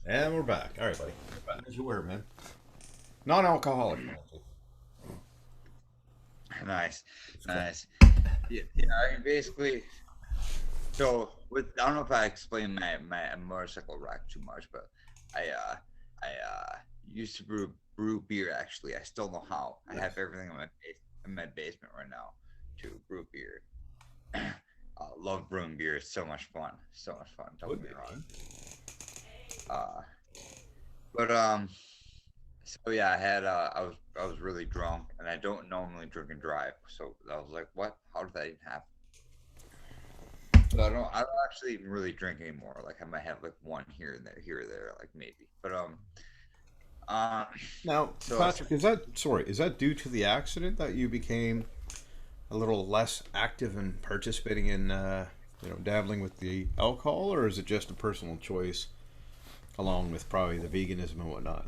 And we're back. All right, buddy. As you were, man. Non-alcoholic. Nice, It's cool. nice. Yeah, yeah, I mean, basically, so with I don't know if I explained my motorcycle wreck too much, but I used to brew beer. Actually, I still know how. I have Nice. everything in my basement right now to brew beer. Love brewing beer. It's so much fun. So much fun. Don't Would get be, me wrong. man. Uh, but So yeah, I was really drunk, and I don't normally drink and drive. So I was like, what? How did that even happen? So I don't actually even really drink anymore. Like I might have like one here or there, like maybe. But uh, Now, so Patrick, is that due to the accident that you became a little less active in participating in, dabbling with the alcohol, or is it just a personal choice along with probably the veganism and whatnot?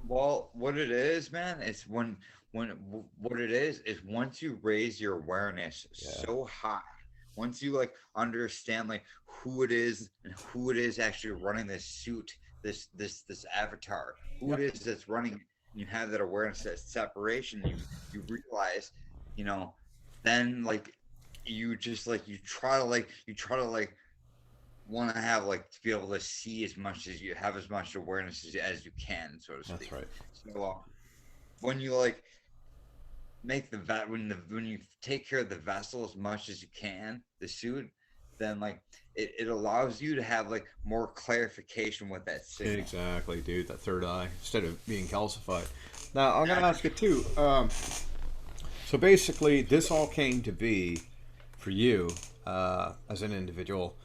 well, what it is, man, it's when what it is once you raise your awareness Yeah. so high, once you like understand like who it is and who it is actually running this suit, this avatar, who it Yep. is that's running, and you have that awareness, that separation, you realize, you know, then like you just like you try to like want to have like to be able to see as much as you have as much awareness as you can, so to That's speak. right. So when you like make the vet when you take care of the vessel as much as you can, the suit, then like it allows you to have like more clarification with that signal. Exactly, dude. That third eye instead of being calcified. Now, I'm gonna Exactly. ask you too. So basically, this all came to be for you as an individual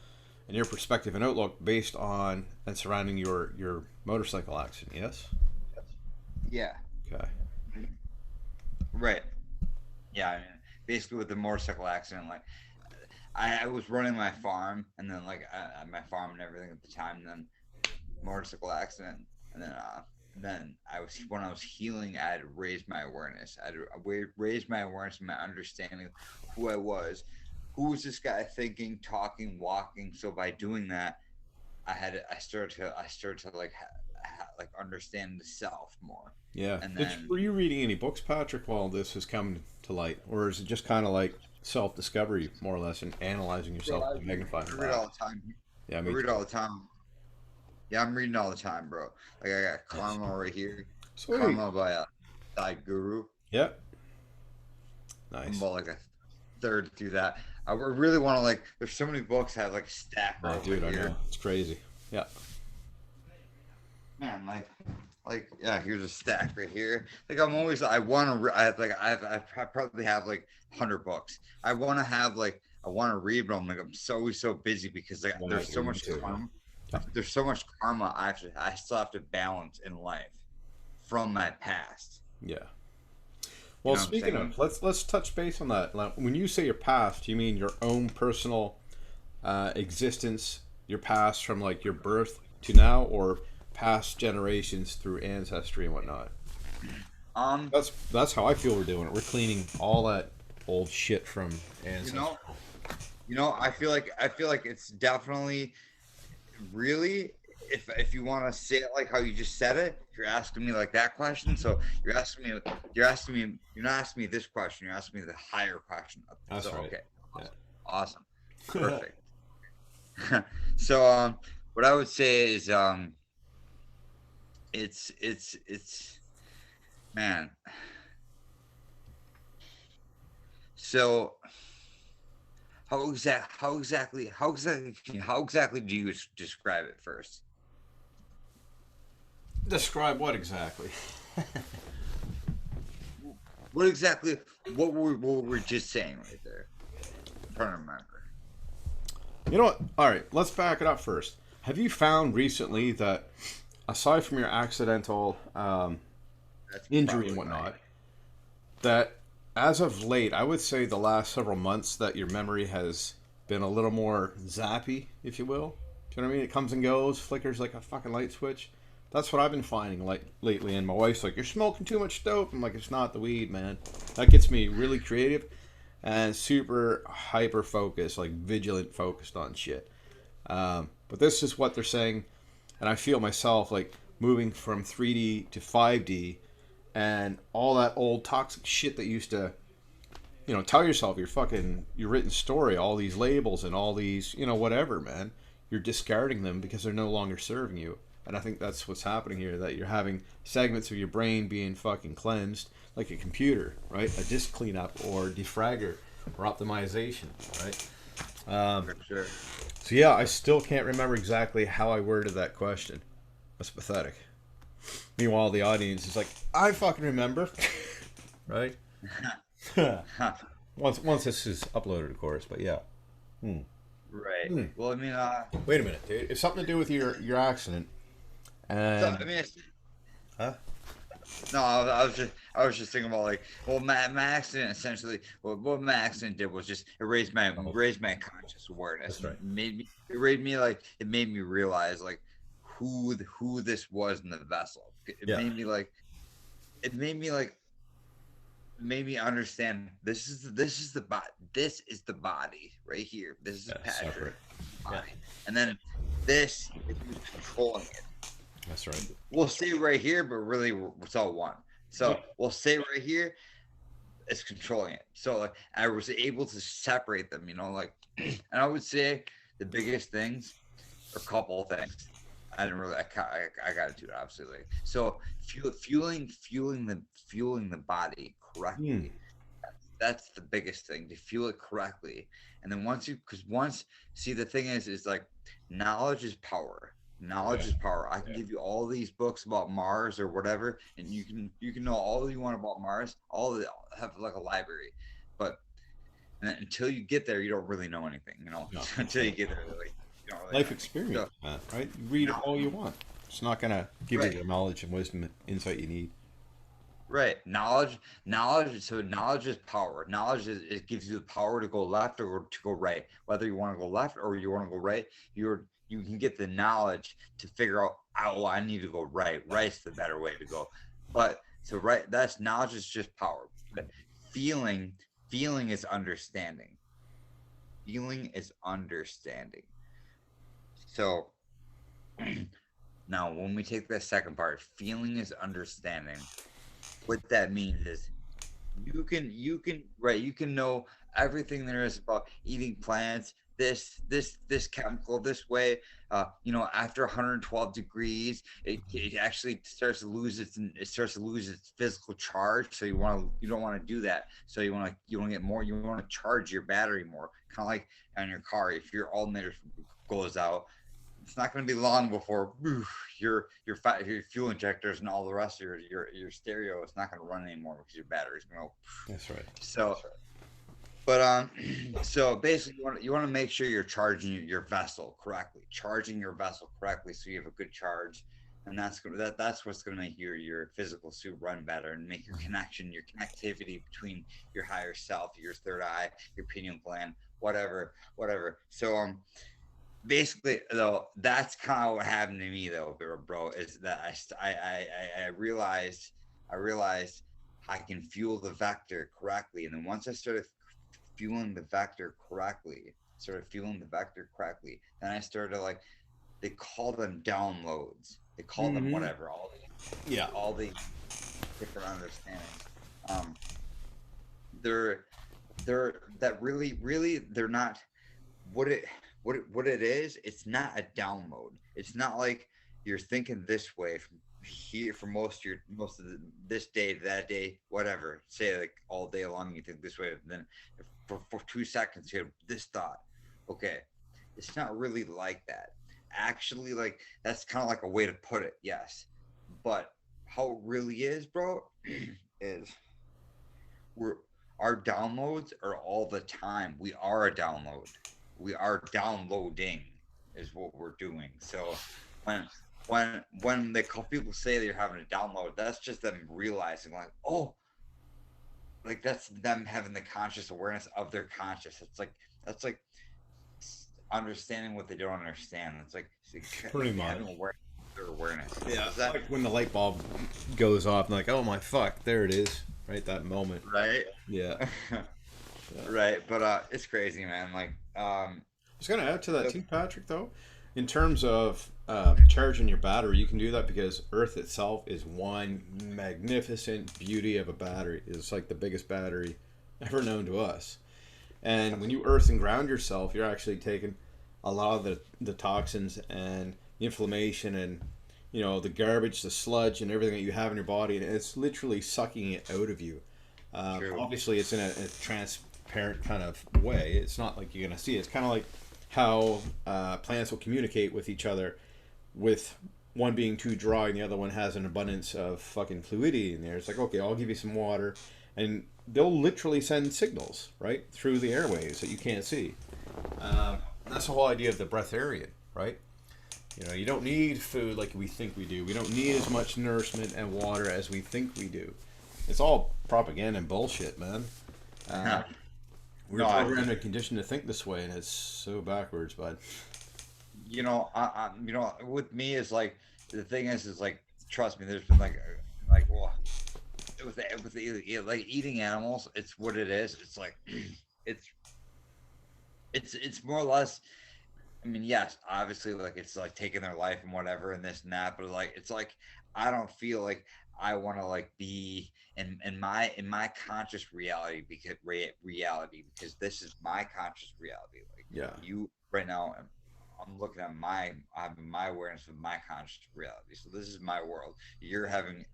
and your perspective and outlook based on and surrounding your motorcycle accident. Yes. Yeah. Okay. Right. Yeah. I mean, basically with the motorcycle accident, like I was running my farm, and then like my farm and everything at the time, and then motorcycle accident, and then I was when I was healing, I had raised my awareness. I had raised my awareness and my understanding of who I was. Who was this guy thinking, talking, walking? So by doing that, I started to like like understand the self more, Yeah. and Did then were you reading any books, Patrick, while this has come to light, or is it just kind of like self discovery, more or less, and analyzing bro, yourself with a magnifying I read glass? all the time. Yeah, I me read too. all the time. Yeah, I'm reading all the time, bro. Like I got Nice. Karma right here. Sweet. Karma by Sai Guru. Yep. I'm Nice. about like a third through that. I really want to like. There's so many books I have like a stack Oh, right over dude, I know. here. It's crazy. Yeah. Man, like yeah, here's a stack right here. Like I'm always I want to. I have like I probably have like 100 books. I want to have like I want to read, but I'm like I'm so always so busy because like Yeah, there's so dude, me much too, man. karma. Yeah. There's so much karma I still have to balance in life from my past. Yeah. You Well, know what I'm speaking saying? of, let's touch base on that. Now, when you say your past, you mean your own personal existence, your past from like your birth to now, or past generations through ancestry and whatnot. Um, That's how I feel we're doing it. We're cleaning all that old shit from you ancestry. know, I feel like it's definitely really if you want to say it like how you just said it, if you're asking me like that question, so you're not asking me this question, you're asking me the higher question. So That's right. okay, Yeah. awesome, perfect. So what I would say is it's man. So how exactly do you describe it first? Describe what exactly? What exactly what were we just saying right there? I'm trying to remember. You know what? All right, let's back it up first. Have you found recently that, aside from your accidental That's injury and probably right. whatnot, that as of late, I would say the last several months, that your memory has been a little more zappy, if you will? Do you know what I mean? It comes and goes, flickers like a fucking light switch. That's what I've been finding like lately. And my wife's like, "You're smoking too much dope." I'm like, "It's not the weed, man." That gets me really creative and super hyper focused, like vigilant focused on shit. But this is what they're saying. and I feel myself like moving from 3D to 5D, and all that old toxic shit that used to, tell yourself your written story, all these labels and all these, whatever, man. You're discarding them because they're no longer serving you. And I think that's what's happening here, that you're having segments of your brain being fucking cleansed like a computer, right? A disk cleanup or defragger or optimization, right? For sure. So yeah, I still can't remember exactly how I worded that question. That's pathetic. Meanwhile, the audience is like, I fucking remember, right? once this is uploaded, of course. But yeah. Hmm. Right. Hmm. Well, I mean, Wait a minute, dude. It's something to do with your accident. so And I mean, huh? no, I was just thinking about like, well, my accident essentially, what my accident did was just it raised my conscious awareness. That's right. It made me realize like who this was in the vessel. Yeah. It made me understand this is the body right here. This is Patrick Separate. body, Yeah. and then this is who's controlling it. That's right. We'll say right here, but really it's all one. So we'll say right here, it's controlling it. So like I was able to separate them, and I would say the biggest things, a couple of things. I didn't really, I got into it obviously. So fueling the body correctly. Hmm. That's the biggest thing, to fuel it correctly. And then see, the thing is like knowledge is power. Knowledge is power. I can give you all these books about Mars or whatever, and you can know all you want about Mars. Have like a library, but until you get there, you don't really know anything. No. Until you get there, like, you don't really Life know experience, anything. man, right? You read all you want. It's not gonna give you Right. the knowledge and wisdom and insight you need. Right. So knowledge is power. Knowledge it gives you the power to go left or to go right. Whether you want to go left or you want to go right, you can get the knowledge to figure out, oh, I need to go right. Right's the better way to go. But so right, that's knowledge is just power. But feeling is understanding. Feeling is understanding. So now when we take the second part, feeling is understanding. What that means is you can know everything there is about eating plants, this chemical this way. After 112 degrees, it actually starts to lose its physical charge. So you don't want to do that. So you want to get more. You want to charge your battery more, kind of like on your car. If your alternator goes out, it's not going to be long before your fuel injectors and all the rest of your stereo is not going to run anymore because your battery's going to. That's right. So, but so basically, you want to make sure you're charging your vessel correctly, so you have a good charge, and that's what's going to make your physical suit run better and make your connectivity between your higher self, your third eye, your pineal gland, whatever. So basically, though, that's kind of what happened to me, though, bro. Is that I realized I can fuel the vector correctly, and then once I started fueling the vector correctly, then I started like, they call them downloads. They call them whatever. All the different understandings. They're that really they're not what it is. It's not a download. It's not like you're thinking this way from here for most of this day, that day, whatever. Say like all day long you think this way, then for 2 seconds you have this thought. Okay, it's not really like that. Actually, like that's kind of like a way to put it, yes. But how it really is, bro, is our downloads are all the time. We are a download. We are downloading is what we're doing. So when they call people say they're having a download, that's just them realizing like, oh, like that's them having the conscious awareness of their conscious. That's like understanding what they don't understand. It's like Pretty much. having their awareness. Yeah, Is that like when the light bulb goes off, and like, oh my fuck, there it is, right? That moment. right? Yeah. Right, but it's crazy, man. Like I was gonna add to that too, Patrick. Though, in terms of charging your battery, you can do that because Earth itself is one magnificent beauty of a battery. It's like the biggest battery ever known to us. And when you earth and ground yourself, you're actually taking a lot of the toxins and inflammation and the garbage, the sludge, and everything that you have in your body, and it's literally sucking it out of you. True. Obviously, it's in a transparent kind of way. It's not like you're gonna see it. It's kind of like how plants will communicate with each other, with one being too dry and the other one has an abundance of fucking fluidity in there. It's like, okay, I'll give you some water, and they'll literally send signals right through the airwaves that you can't see. That's the whole idea of the breatharian, right? You don't need food like we think we do. We don't need as much nourishment and water as we think we do. It's all propaganda and bullshit, man. We're programmed and conditioned to think this way, and it's so backwards, bud. With me is like the thing is like trust me. There's been like well, like eating animals. It's what it is. It's like it's it's more or less. I mean, yes, obviously, like it's like taking their life and whatever and this and that, but like it's like I don't feel like I want to like be in my conscious reality because this is my conscious reality. Like Yeah. you right now, I'm looking at I have my awareness of my conscious reality. So this is my world. You're having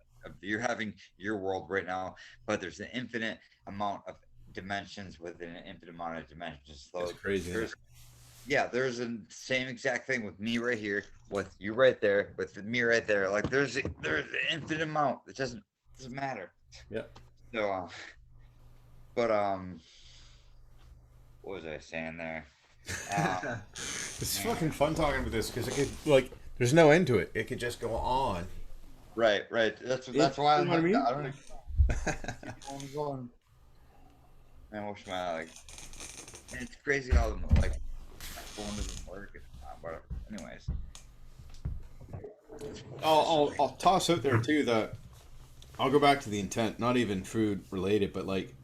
your world right now, but there's an infinite amount of dimensions within an infinite amount of dimensions. So It's crazy. there's the same exact thing with me right here, with you right there, with me right there. Like there's an infinite amount. It doesn't matter. Yeah. So, but what was I saying there? It's fucking fun talking about this because it could like there's no end to it. It could just go on. Right. That's why You know what I mean? I don't know. Keep on going. Man, what's my like? And it's crazy how like my phone doesn't work. And, whatever. Anyways, I'll toss out there too that I'll go back to the intent, not even food related, but like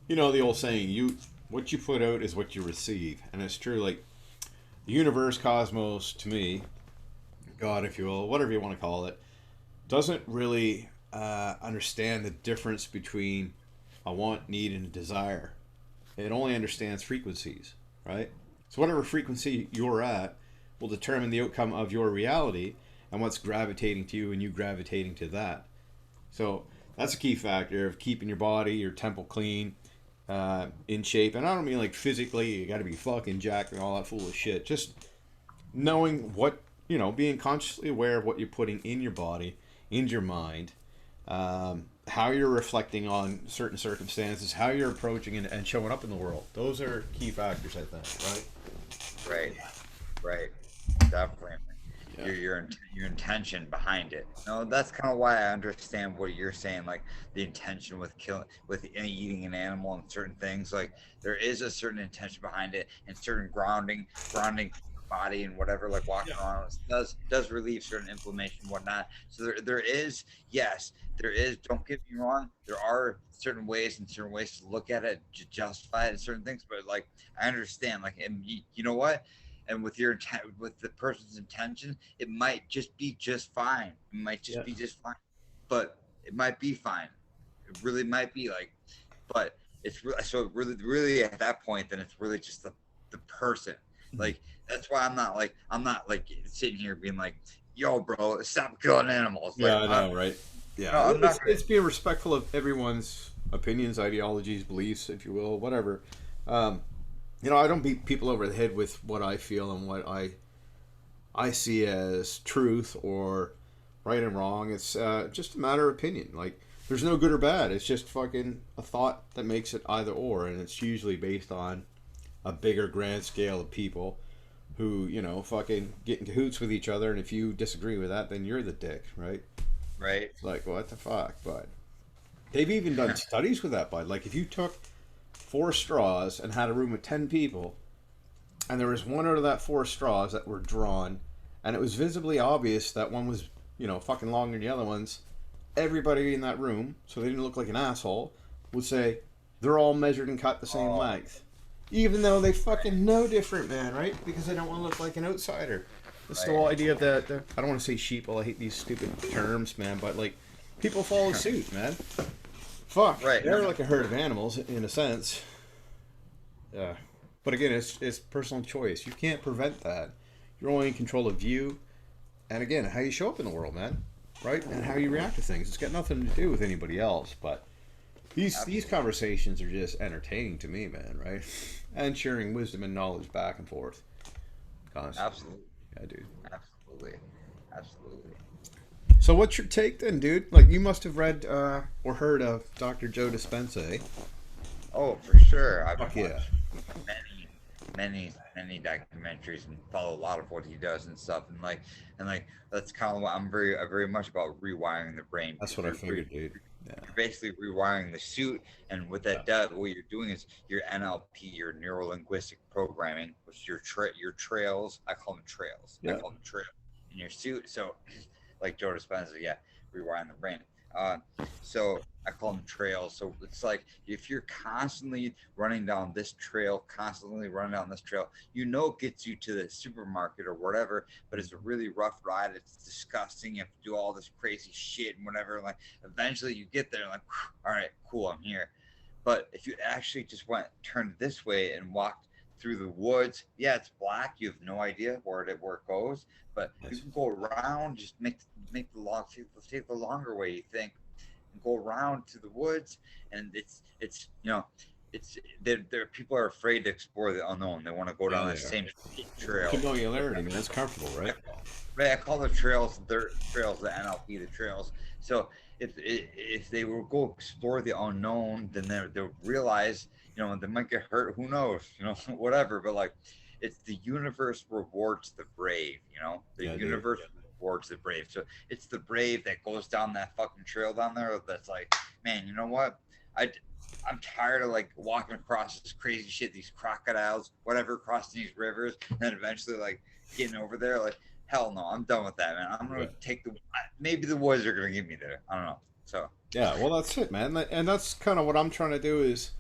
the old saying, what you put out is what you receive, and it's true. Like the universe, cosmos, to me, God, if you will, whatever you want to call it, doesn't really understand the difference between a want, need, and a desire. It only understands frequencies, right? So whatever frequency you're at will determine the outcome of your reality and what's gravitating to you and you gravitating to that. So that's a key factor of keeping your body, your temple clean, in shape. And I don't mean like physically, you got to be fucking jacked and all that foolish shit. Just knowing what, being consciously aware of what you're putting in your body, into your mind, how you're reflecting on certain circumstances, how you're approaching and showing up in the world. Those are key factors, I think, right? Right. Definitely. Yeah. Your intention behind it. No, that's kind of why I understand what you're saying. Like the intention with eating an animal and certain things. Like there is a certain intention behind it and certain grounding body and whatever. Like walking around does relieve certain inflammation and whatnot. So there is, yes, there is. Don't get me wrong. There are certain ways to look at it to justify it and certain things. But like I understand. Like and you know what. And with with the person's intention, it might just be just fine. It might just be just fine, but it might be fine. It really might be like, but it's really so really at that point, then it's really just the person. Like that's why I'm not like sitting here being like, yo, bro, stop killing animals. Like, Yeah, I know, right? Yeah, it's being respectful of everyone's opinions, ideologies, beliefs, if you will, whatever. I don't beat people over the head with what I feel and what I see as truth or right and wrong. It's just a matter of opinion. Like, there's no good or bad. It's just fucking a thought that makes it either or, and it's usually based on a bigger grand scale of people who, fucking get in cahoots with each other, and if you disagree with that, then you're the dick, right? Right. It's like, what the fuck, bud? They've even done studies with that, bud. Like, if you took 4 straws and had a room with 10 people, and there was one out of that 4 straws that were drawn, and it was visibly obvious that one was, fucking longer than the other ones, everybody in that room, so they didn't look like an asshole, would say they're all measured and cut the same length. Even though they fucking know different, man, right? Because they don't want to look like an outsider. It's the Right. whole idea of the I don't want to say sheeple. I hate these stupid terms, man. But like, people follow suit, man. Fuck, Right. they're like a herd of animals in a sense. Yeah, but again, it's personal choice. You can't prevent that. You're only in control of you, and again, how you show up in the world, man. Right, and how you react to things. It's got nothing to do with anybody else. But these Absolutely. conversations are just entertaining to me, man. Right, and sharing wisdom and knowledge back and forth constantly. Absolutely. Yeah, dude. Absolutely. Absolutely. So what's your take then, dude? Like you must have read or heard of Dr. Joe Dispenza, eh? Oh, for sure. I've Fuck yeah. watched many documentaries and follow a lot of what he does and stuff. And that's kind of what I'm very much about rewiring the brain That's because what I figured, dude. Yeah. you're basically rewiring the suit. And what Yeah. that does, what you're doing is your NLP, your neuro linguistic programming, which is your trails. I call them trails. I Yeah. call them trails in your suit. So, like Joe Dispenza, yeah, rewiring the brain. Uh, so I call them trails. So it's like if you're constantly running down this trail, constantly running down this trail, it gets you to the supermarket or whatever, but it's a really rough ride. It's disgusting. You have to do all this crazy shit and whatever. Like eventually you get there, like, all right, cool, I'm here. But if you actually just turned this way and walked through the woods, yeah, it's black. You have no idea where it goes, but you That's, can go around. Just make the long take the longer way. You think and go around to the woods, and it's there. People are afraid to explore the unknown. They want to go yeah, down they the are. same trail. Familiarity, man. That's comfortable, right? Right, I call the trails their trails, the NLP, the trails. So if they will go explore the unknown, then they'll realize, they might get hurt. Who knows? Whatever. But like, it's the universe rewards the brave. The Yeah, dude. universe rewards the brave. So it's the brave that goes down that fucking trail down there. That's like, man, you know what? I I'm tired of like walking across this crazy shit, these crocodiles, whatever, crossing these rivers, and then eventually like getting over there, like hell no, I'm done with that, man. I'm gonna Right. take maybe the woods are gonna get me there. I don't know. So Yeah, well, that's it, man. And that's kind of what I'm trying to do is,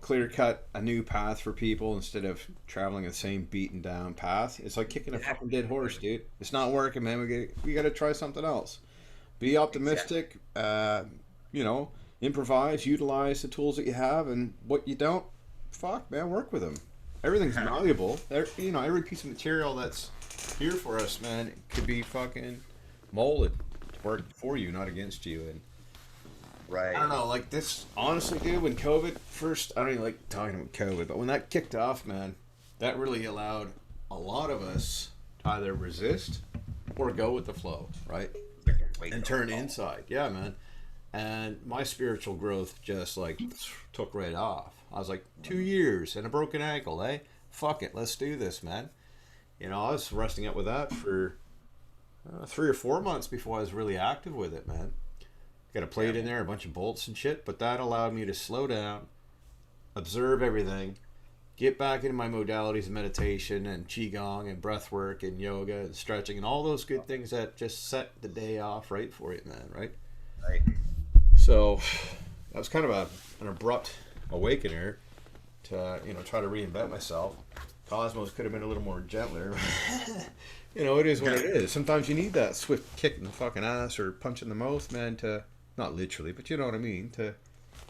clear cut a new path for people instead of traveling the same beaten down path. It's like kicking a fucking dead horse, dude. It's not working, man. We got to try something else. Be exactly, optimistic. You know, improvise, utilize the tools that you have, and what you don't, fuck, man, work with them. Everything's malleable. Every piece of material that's here for us, man, it could be fucking molded to work for you, not against you. And I right, don't know, like this, honestly, dude, when COVID first, I don't even like talking about COVID, but when that kicked off, man, that really allowed a lot of us to either resist or go with the flow, right? wake And up turn call. inside. Yeah, man. And my spiritual growth just like took right off. I was like, 2 years and a broken ankle, eh? Fuck it, let's do this, man. I was resting up with that for 3 or 4 months before I was really active with it, man. Got a Yeah, plate in there, a bunch of bolts and shit, but that allowed me to slow down, observe everything, get back into my modalities of meditation and qigong and breath work and yoga and stretching and all those good things that just set the day off right for you, man, right? right. So that was kind of an abrupt awakener to try to reinvent myself. Cosmos could have been a little more gentler. It is what it is. Sometimes you need that swift kick in the fucking ass or punch in the mouth, man, to not literally, but you know what I mean, to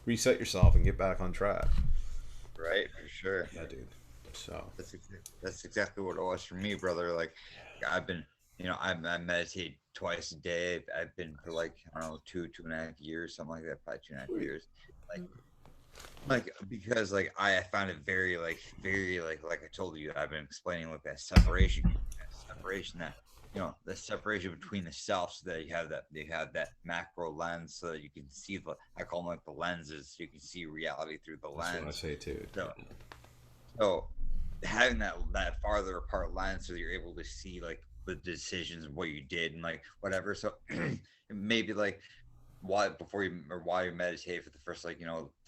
reset yourself and get back on track. Right, for sure. Yeah, dude. So That's exactly what it was for me, brother. Like, I've been, I meditate twice a day. I've been for like I don't know 2.5 years, something like that, probably 2.5 years. Like, because like I found it very like I told you, I've been explaining like that separation that the separation between the self, so that you have that macro lens, so that you can see I call them like the lenses, so you can see reality through the that's what I lens. say too. So so having that farther apart lens, so you're able to see like the decisions and what you did and like whatever. So maybe like while you meditate for the first like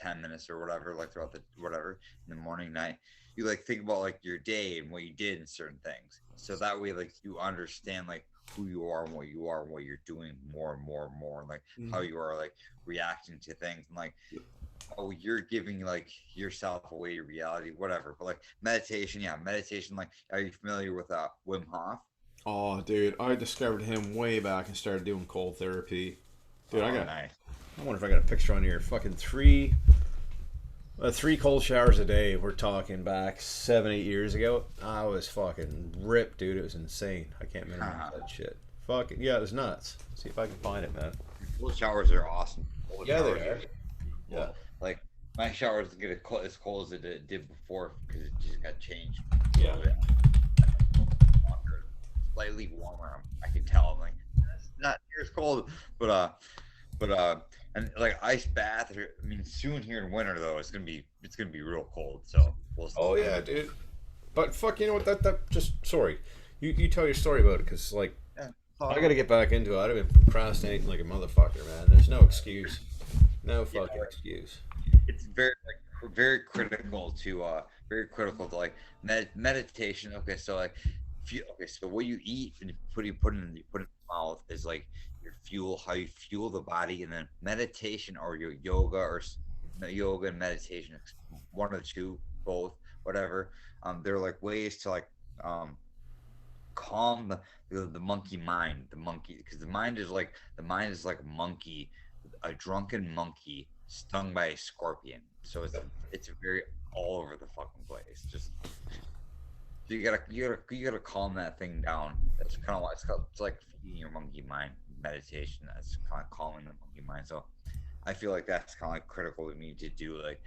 10 minutes or whatever, like throughout the whatever in the morning, night, you like think about like your day and what you did in certain things. So that way, like you understand like who you are and what you are and what you're doing more and more and more, and like how you are like reacting to things, and like oh you're giving like yourself away to reality, whatever. But like meditation, yeah, meditation. Like, are you familiar with Wim Hof? Oh, dude, I discovered him way back and started doing cold therapy. Dude, Oh, nice. I wonder if I got a picture on here. Fucking three cold showers a day. We're talking back 7, 8 years ago. I was fucking ripped, dude. It was insane. I can't minimize that shit. Fucking yeah, it was nuts. See if I can find it, man. Cold showers are awesome. Cold Yeah, they showers are. Yeah. like my shower doesn't get as cold as it did before because it just got changed. Yeah. Longer, slightly warmer. I can tell. I'm like, it's not near as cold, but and like ice bath. I mean, soon here in winter though, it's gonna be real cold. So we'll see. Oh yeah, dude. But fuck, you know what? That just sorry. You tell your story about it, because like Yeah. I gotta get back into it. I've been procrastinating like a motherfucker, man. There's no excuse. No fucking excuse. It's very critical to like meditation. Okay, so like so what you eat and you put in your mouth is like your fuel, how you fuel the body, and then meditation or your yoga yoga and meditation, one of the two, both, whatever. They're like ways to like um calm the monkey mind, the monkey, because the mind is like a monkey, a drunken monkey stung by a scorpion. So it's very all over the fucking place. Just so you gotta calm that thing down. That's kind of why it's like feeding your monkey mind. Meditation, that's kind of calming the monkey mind. So I feel like that's kind of like critical to me to do. Like,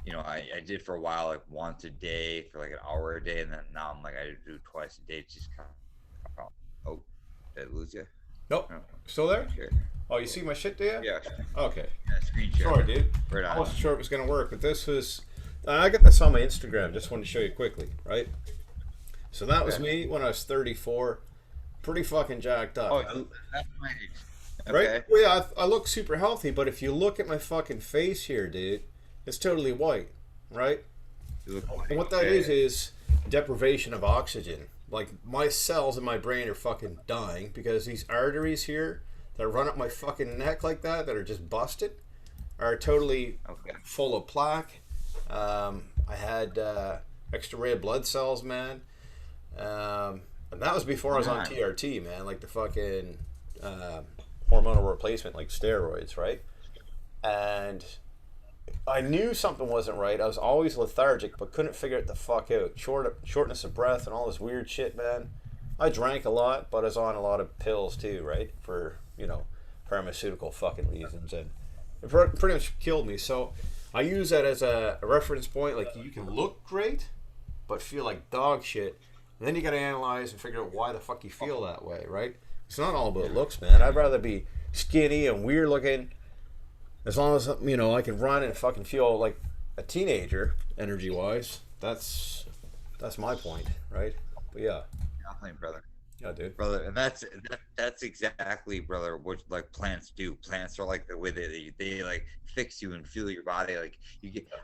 I did for a while, like once a day for like an hour a day, and then now I'm like I do twice a day. Just kind of, oh, did I lose you? Nope. No. Still there? Sure. Oh, you see my shit, do you? Yeah. Okay. Yeah, screen share. Sorry, dude. Right on. I wasn't sure it was gonna work, but this was. I got this on my Instagram. Just wanted to show you quickly, right? So that was me when I was 34. Pretty fucking jacked up. Oh, that's my age. Right? Okay. Well, yeah, I look super healthy, but if you look at my fucking face here, dude, it's totally white, right? You look And what that is deprivation of oxygen. Like, my cells in my brain are fucking dying because these arteries here that run up my fucking neck like that are just busted, are totally full of plaque. I had extra red blood cells, man. And that was before I was on TRT, man, like the fucking hormonal replacement, like steroids, right? And I knew something wasn't right. I was always lethargic, but couldn't figure it the fuck out. Shortness of breath and all this weird shit, man. I drank a lot, but I was on a lot of pills too, right? For, pharmaceutical fucking reasons. And it pretty much killed me. So I use that as a reference point. Like, you can look great, but feel like dog shit. And then you got to analyze and figure out why the fuck you feel that way, right? It's not all about looks, man. I'd rather be skinny and weird looking, as long as I can run and fucking feel like a teenager, energy wise. That's my point, right? But yeah, Definitely, brother. yeah, dude. Brother, and that's exactly, brother, what like plants do. Plants are like the way they like fix you and feel your body. Like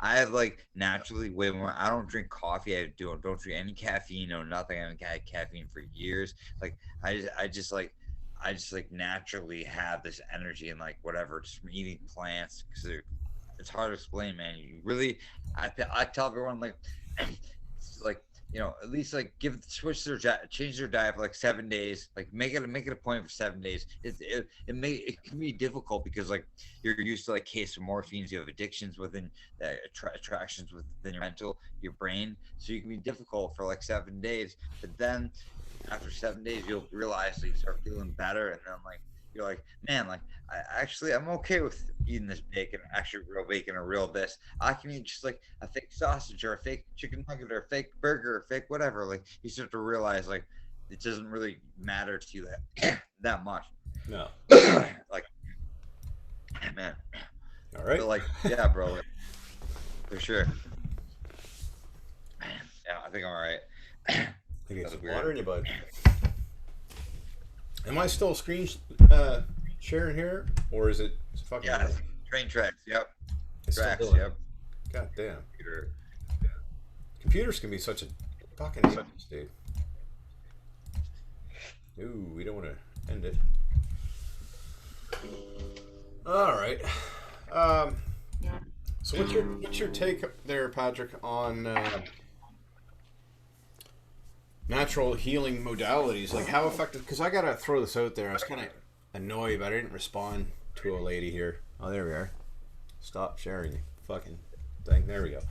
I have like naturally way more. I don't drink coffee. I don't drink any caffeine or nothing. I haven't had caffeine for years. Like I just naturally have this energy and like whatever, just from eating plants, because it's hard to explain, man. You really, I tell everyone like like at least like change their diet for like 7 days, like make it a point for 7 days. It can be difficult because like you're used to like case of morphines, you have addictions within attractions within your brain, so you can be difficult for like 7 days, but then after 7 days you'll realize that you start feeling better, and then like you're like, man, like I'm okay with eating this bacon, actually real bacon or real this. I can eat just like a fake sausage or a fake chicken nugget or a fake burger or fake whatever. Like you start to realize like it doesn't really matter to you that much. No. Like, man. All right. But like, yeah, bro, like, for sure. Yeah, I think I'm all right. I think it's water in you, bud. Am I still screen sharing here, or is it fucking? Yeah, train tracks. Yep. It's Tracks. still Yep. God damn. Computer. Computers can be such a fucking nuisance, dude. Ooh, we don't want to end it. All right. Um, so what's your take there, Patrick, on natural healing modalities? Like how effective? Because I gotta throw this out there. I was kind of annoyed, but I didn't respond to a lady here. Oh, there we are. Stop sharing the fucking thing. There we go.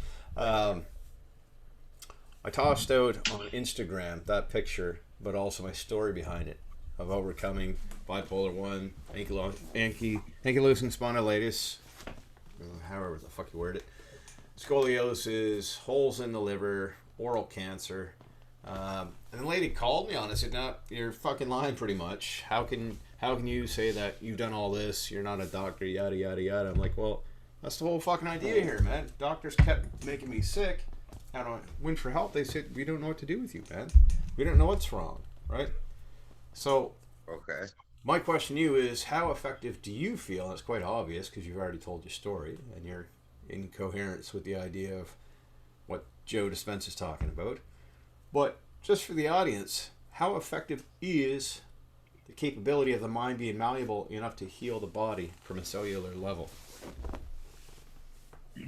I tossed out on Instagram that picture, but also my story behind it of overcoming bipolar 1, ankylosing spondylitis, however the fuck you word it, scoliosis, holes in the liver, oral cancer. And the lady called me on it and said, "No, you're fucking lying pretty much. How can you say that you've done all this? You're not a doctor, yada, yada, yada." I'm like, well, that's the whole fucking idea here, man. Doctors kept making me sick. And I went for help. They said, "We don't know what to do with you, man. We don't know what's wrong," right? So, Okay. my question to you is, how effective do you feel? And it's quite obvious because you've already told your story and you're in coherence with the idea of what Joe Dispenza is talking about. But just for the audience, how effective is the capability of the mind being malleable enough to heal the body from a cellular level? I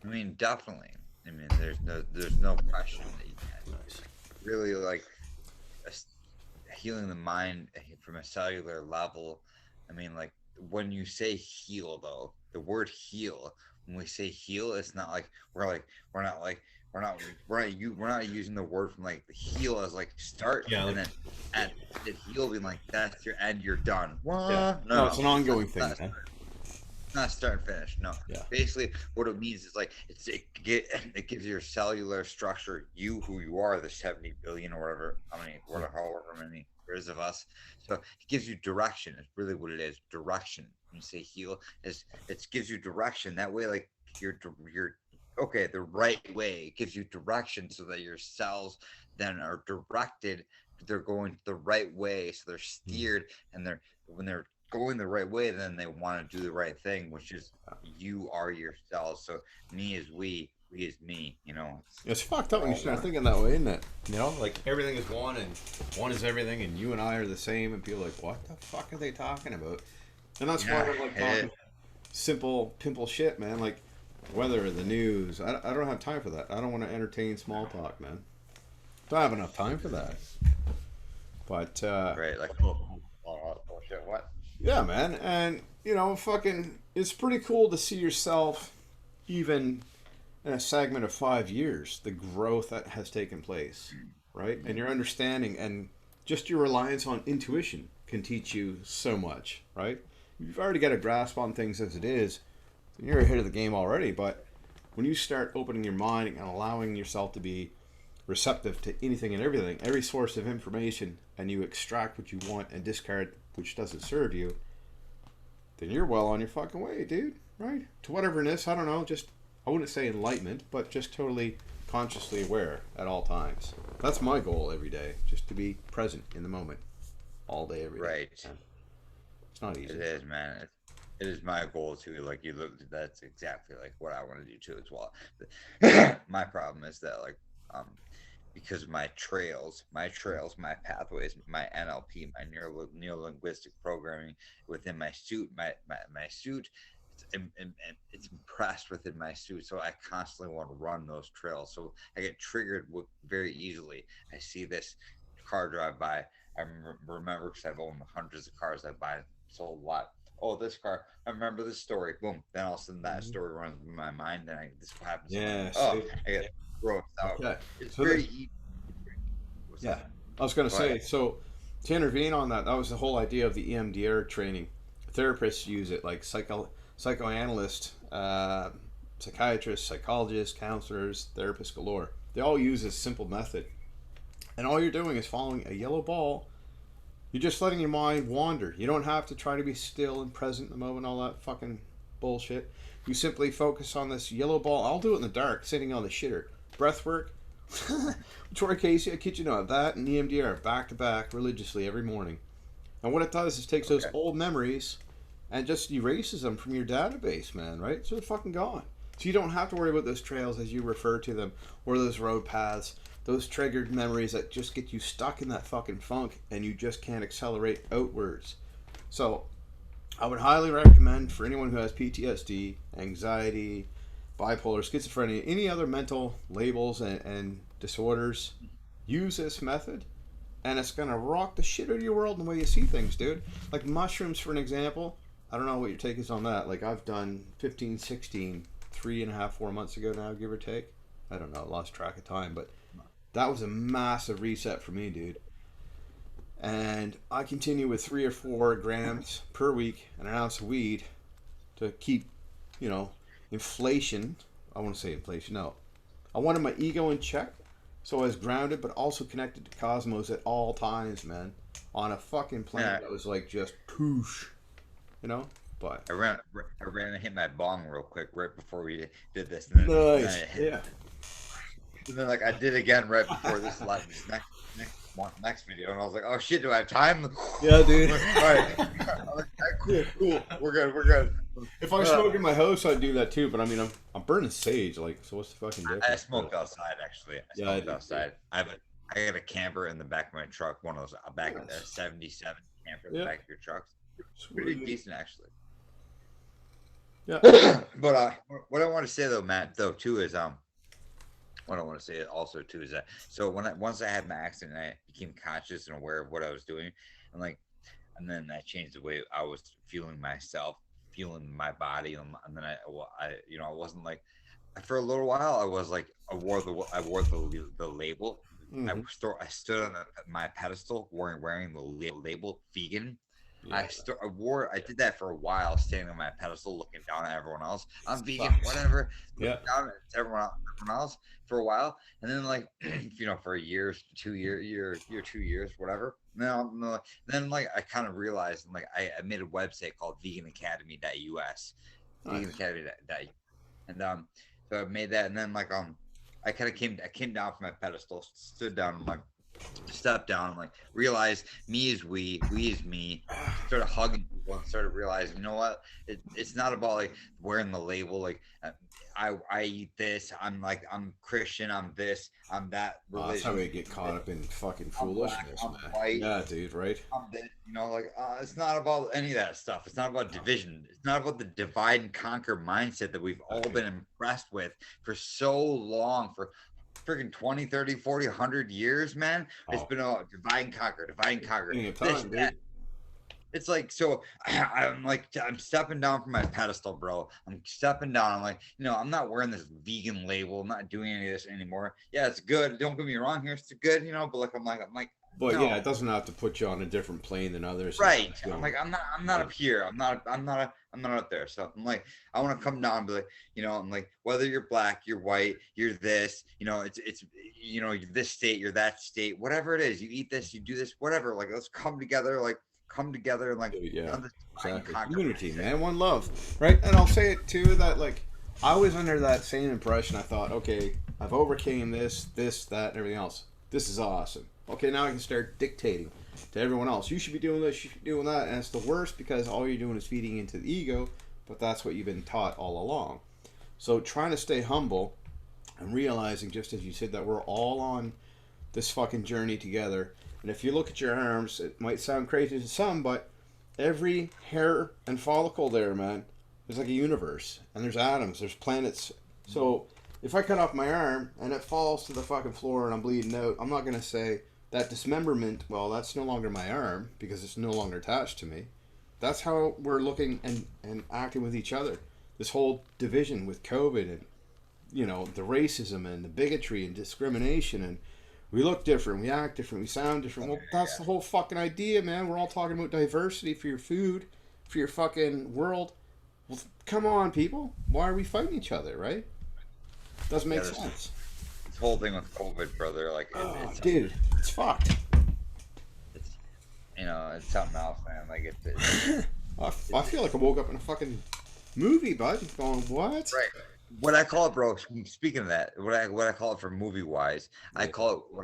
mean, definitely. I mean, there's no question that you can. Nice. Really, like healing the mind from a cellular level. I mean, like when you say heal, though, the word heal. When we say heal, it's not like we're not using the word from like the heal as like start, Yeah, and then at the heal being like that's your end, you're done. What? Yeah. No, it's an ongoing thing, man. Not start and finish. No. Yeah. Basically, what it means is like it gives your cellular structure, you who you are, the 70 billion or whatever, however many there is of us. So it gives you direction. It's really what it is. Direction. When you say heal, it gives you direction. That way, like you're okay, the right way. It gives you direction so that your cells then are directed. They're going the right way, so they're steered, and when they're going the right way, then they want to do the right thing, which is you are your cells. So me is we is me. It's fucked up when you start thinking that way, isn't it? Like everything is one and one is everything, and you and I are the same, and people are like, what the fuck are they talking about? And that's why I don't like talking simple, pimple shit, man. Like weather, the news. I don't have time for that. I don't want to entertain small talk, man. Don't have enough time for that. But right, like bullshit. What? Yeah, man, and fucking, it's pretty cool to see yourself, even in a segment of 5 years, the growth that has taken place, right? And your understanding and just your reliance on intuition can teach you so much, right? You've already got a grasp on things as it is, and you're ahead of the game already. But when you start opening your mind and allowing yourself to be receptive to anything and everything, every source of information, and you extract what you want and discard which doesn't serve you, then you're well on your fucking way, dude, right? To whatever it is, I don't know, just, I wouldn't say enlightenment, but just totally consciously aware at all times. That's my goal every day, just to be present in the moment, all day, every day. Right. It's not easy. It is, man. It is my goal too. Like you look, that's exactly like what I want to do too as well. My problem is that because of my trails, my pathways, my NLP, my neuro-linguistic programming within my suit, my suit, it's impressed within my suit. So I constantly want to run those trails. So I get triggered very easily. I see this car drive by. I remember because I've owned hundreds of cars I buy sold a lot. Oh, this car, I remember this story. Boom. Then all of a sudden that story runs in my mind. Then this happens. Yeah. I get grossed out. Okay. It's so very easy. Yeah. I was going to say, so to intervene on that, that was the whole idea of the EMDR training. Therapists use it, like psychoanalysts, psychiatrists, psychologists, counselors, therapists galore. They all use this simple method. And all you're doing is following a yellow ball. You're just letting your mind wander. You don't have to try to be still and present in the moment, all that fucking bullshit. You simply focus on this yellow ball. I'll do it in the dark, sitting on the shitter. Breath work. Troy Casey, I kid you not, that and EMDR back to back religiously every morning. And what it does is takes those old memories and just erases them from your database, man, right? So they're fucking gone. So you don't have to worry about those trails as you refer to them, or those road paths, those triggered memories that just get you stuck in that fucking funk and you just can't accelerate outwards. So I would highly recommend for anyone who has PTSD, anxiety, bipolar, schizophrenia, any other mental labels and disorders, use this method and it's gonna rock the shit out of your world and the way you see things, dude. Like mushrooms, for an example. I don't know what your take is on that. Like I've done 15, 16, 3.5, 4 months ago now, give or take. I don't know, I lost track of time, but that was a massive reset for me, dude. And I continue with 3 or 4 grams per week and an ounce of weed to keep, you know, inflation. I want to say inflation. No, I wanted my ego in check, so I was grounded, but also connected to cosmos at all times, man. On a fucking planet that was like just poosh, you know. But I ran and hit my bong real quick right before we did this, and nice, then yeah. and then like I did again right before this next video, and I was like, oh shit, do I have time? Yeah, dude. All right, like, cool, we're good. If I smoked in my house, I'd do that too. But I mean, I'm burning sage. Like, so what's the fucking difference? I smoked outside actually. I smoked outside. I got a camper in the back of my truck, one of those back of the 77 camper in the back of your trucks. Pretty decent actually. Yeah. But what I want to say though, Matt, though too is what I want to say also too is that once I had my accident, I became conscious and aware of what I was doing, and then I changed the way I was feeling myself, feeling my body, and then I wasn't like, for a little while I was like, I wore the label. Mm-hmm. I stood on my pedestal wearing the label vegan. Yeah. I did that for a while, standing on my pedestal, looking down at everyone else. I'm vegan, whatever. Yeah. Down at everyone else for a while, and then like, for a year, 2 years, whatever. No, then like I kind of realized, like I made a website called veganacademy.us, veganacademy.us, and so I made that, and then like I came down from my pedestal, stood down, and like stepped down and like realized me is we is me, started hugging people and started realizing, you know what, it's not about like wearing the label, like I eat this, I'm Christian, I'm this, I'm that religion. That's how we get caught up in fucking foolishness, I'm man. white, yeah, dude, right? I'm this, it's not about any of that stuff. It's not about division. It's not about the divide and conquer mindset that we've all been impressed with for so long, for freaking 20, 30, 40, 100 years, man. It's been a divide and conquer. It's like, so I'm stepping down from my pedestal, bro. I'm stepping down. I'm like, I'm not wearing this vegan label. I'm not doing any of this anymore. Yeah, it's good. Don't get me wrong here. It's good, but like, I'm like, but no. Yeah, it doesn't have to put you on a different plane than others. Right. I'm like, I'm not up here. I'm not up there. So I'm like, I want to come down and be like, I'm like, whether you're black, you're white, you're this, it's you're this state, you're that state, whatever it is, you eat this, you do this, whatever. Like, let's come together and like, exactly. Unity, man, one love, right? And I'll say it too, that like I was under that same impression. I thought, okay, I've overcame this, that, and everything else. This is awesome. Okay, now I can start dictating to everyone else. You should be doing this, you should be doing that. And it's the worst because all you're doing is feeding into the ego, but that's what you've been taught all along. So trying to stay humble and realizing, just as you said, that we're all on this fucking journey together. And if you look at your arms, it might sound crazy to some, but every hair and follicle there, man, is like a universe. And there's atoms, there's planets. So if I cut off my arm and it falls to the fucking floor and I'm bleeding out, I'm not going to say that dismemberment, well, that's no longer my arm because it's no longer attached to me. That's how we're looking and acting with each other. This whole division with COVID and, the racism and the bigotry and discrimination, and we look different, we act different, we sound different. Well, that's the whole fucking idea, man. We're all talking about diversity for your food, for your fucking world. Well, come on, people. Why are we fighting each other, right? Doesn't make sense. This whole thing with COVID, brother, like, dude, it's fucked. It's something else, man. Like, I feel like I woke up in a fucking movie, bud. Going, what? Right. What I call it, bro. Speaking of that, what I call it for movie wise, what I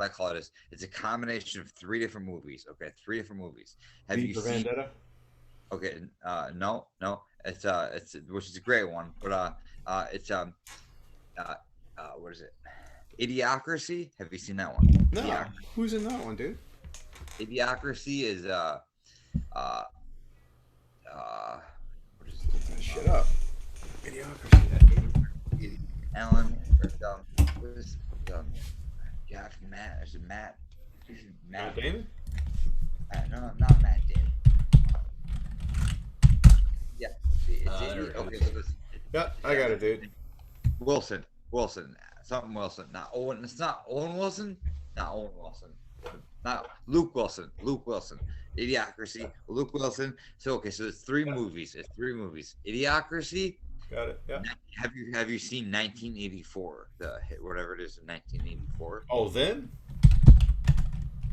call it is, it's a combination of 3 different movies. Okay, 3 different movies. Have you seen? Vendetta? Okay, no. It's which is a great one, but it's uh, what is it? Idiocracy. Have you seen that one? No, who's in that one, dude? Idiocracy is uh uh what is Look his that name? shit up. Idiocracy. Alan. What is Jeff Matt? Is it Matt? Matt Damon? No, not Matt Damon. Yeah, it's There idiot. it Okay, is. so this, Yeah, I got it, dude. Wilson, something Wilson. Not Owen. It's not Owen Wilson. Not Owen Wilson. Not Luke Wilson. Luke Wilson. Idiocracy. Luke Wilson. So okay, so it's three movies. It's three movies. Idiocracy. Got it. Yeah. Have you seen 1984? The hit, whatever it is, 1984. Oh, then?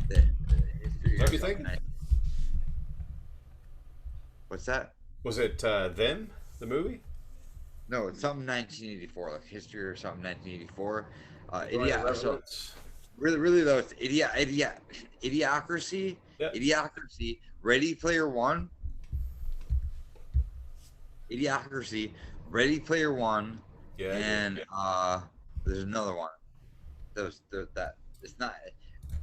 The history Is that what or you something. think? What's that? Was it Them, the movie? No, it's something 1984, like history or something 1984. Going to So Reverence. really though, it's idiocracy, Yeah. idiocracy, Ready Player One, idiocracy, Ready Player One, Yeah. and there's another one. That it's not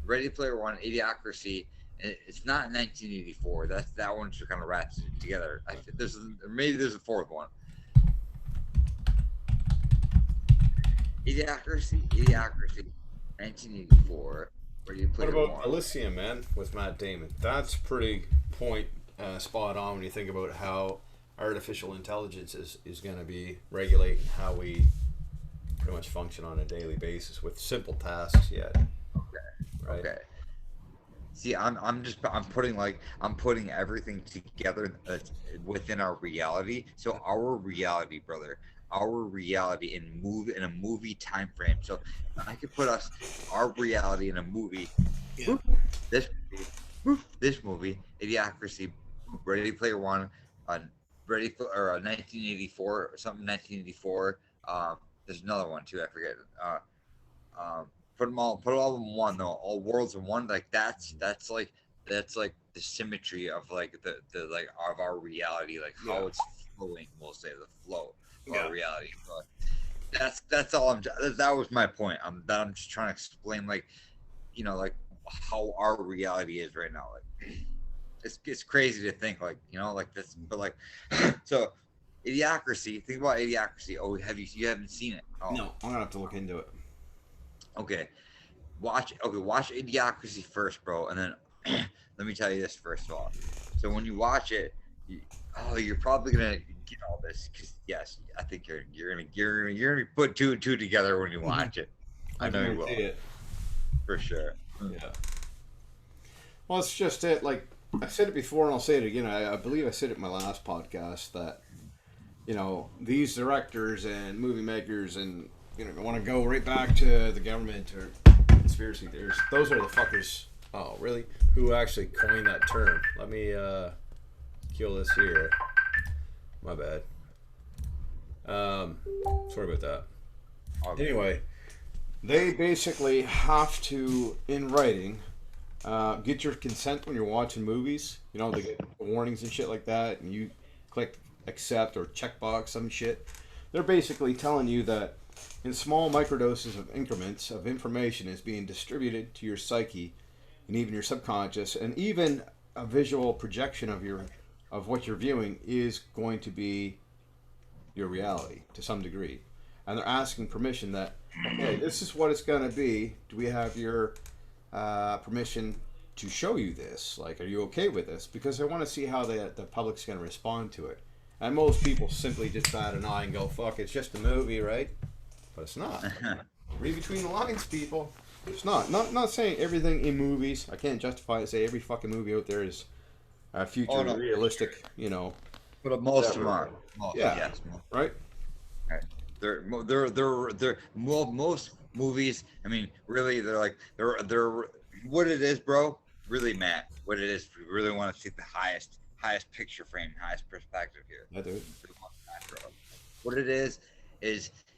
Ready Player One, idiocracy. It's not 1984. That one just kind of wraps it together. There's a fourth one. Idiocracy, 1984. Ready What Player about One. Elysium, man, with Matt Damon? That's pretty spot on when you think about how artificial intelligence is going to be regulating how we pretty much function on a daily basis with simple tasks yet. Right? Okay. See, I'm putting everything together within our reality. So our reality, brother, our reality in a movie time frame. So I could put our reality in a movie. Yeah. This this movie, Idiocracy, Ready Player One, Ready for or 1984 or something 1984. There's another one too. I forget. Um, put it all in one though. All worlds in one. Like that's like the symmetry of like the like of our reality, like how Yeah. it's flowing. We'll say the flow of Yeah. our reality. But that's all. That was my point. I'm just trying to explain like like how our reality is right now. Like it's crazy to think like like this, but like so. Idiocracy. Think about Idiocracy. Oh, you haven't seen it? Oh, No, I'm gonna have to look into it. okay. Watch Idiocracy first, bro, and then let me tell you this first of all. So when you watch it, you're probably gonna get all this because yes, I think you're gonna put two and two together when you watch it. I know you will guarantee it. for sure. Yeah. Well, it's just it. Like I said it before, and I'll say it again. I believe I said it in my last podcast that these directors and movie makers and want to go right back to the government or conspiracy theories. Those are the fuckers. Oh, really? Who actually coined that term? Let me kill this here. My bad. Sorry about that. Okay. Anyway, they basically have to, in writing, get your consent when you're watching movies. They get warnings and shit like that, and you click accept or checkbox some shit. They're basically telling you that in small microdoses of increments of information is being distributed to your psyche and even your subconscious, and even a visual projection of what you're viewing is going to be your reality to some degree. And they're asking permission that, okay, this is what it's going to be. Do we have your permission to show you this? Like, are you okay with this? Because I want to see how the public's going to respond to it. And most people simply just bat an eye and go, fuck, it's just a movie, right? But it's not. Read between the lines, people. It's not. Not saying everything in movies. I can't justify it, say every fucking movie out there is future Oh, no. realistic, But most of them are. Yeah. Yes. right? They're most movies. I mean, really, they're what it is, bro. Really, Matt, what it is. We really want to see the highest picture frame, highest perspective here. I do. What it is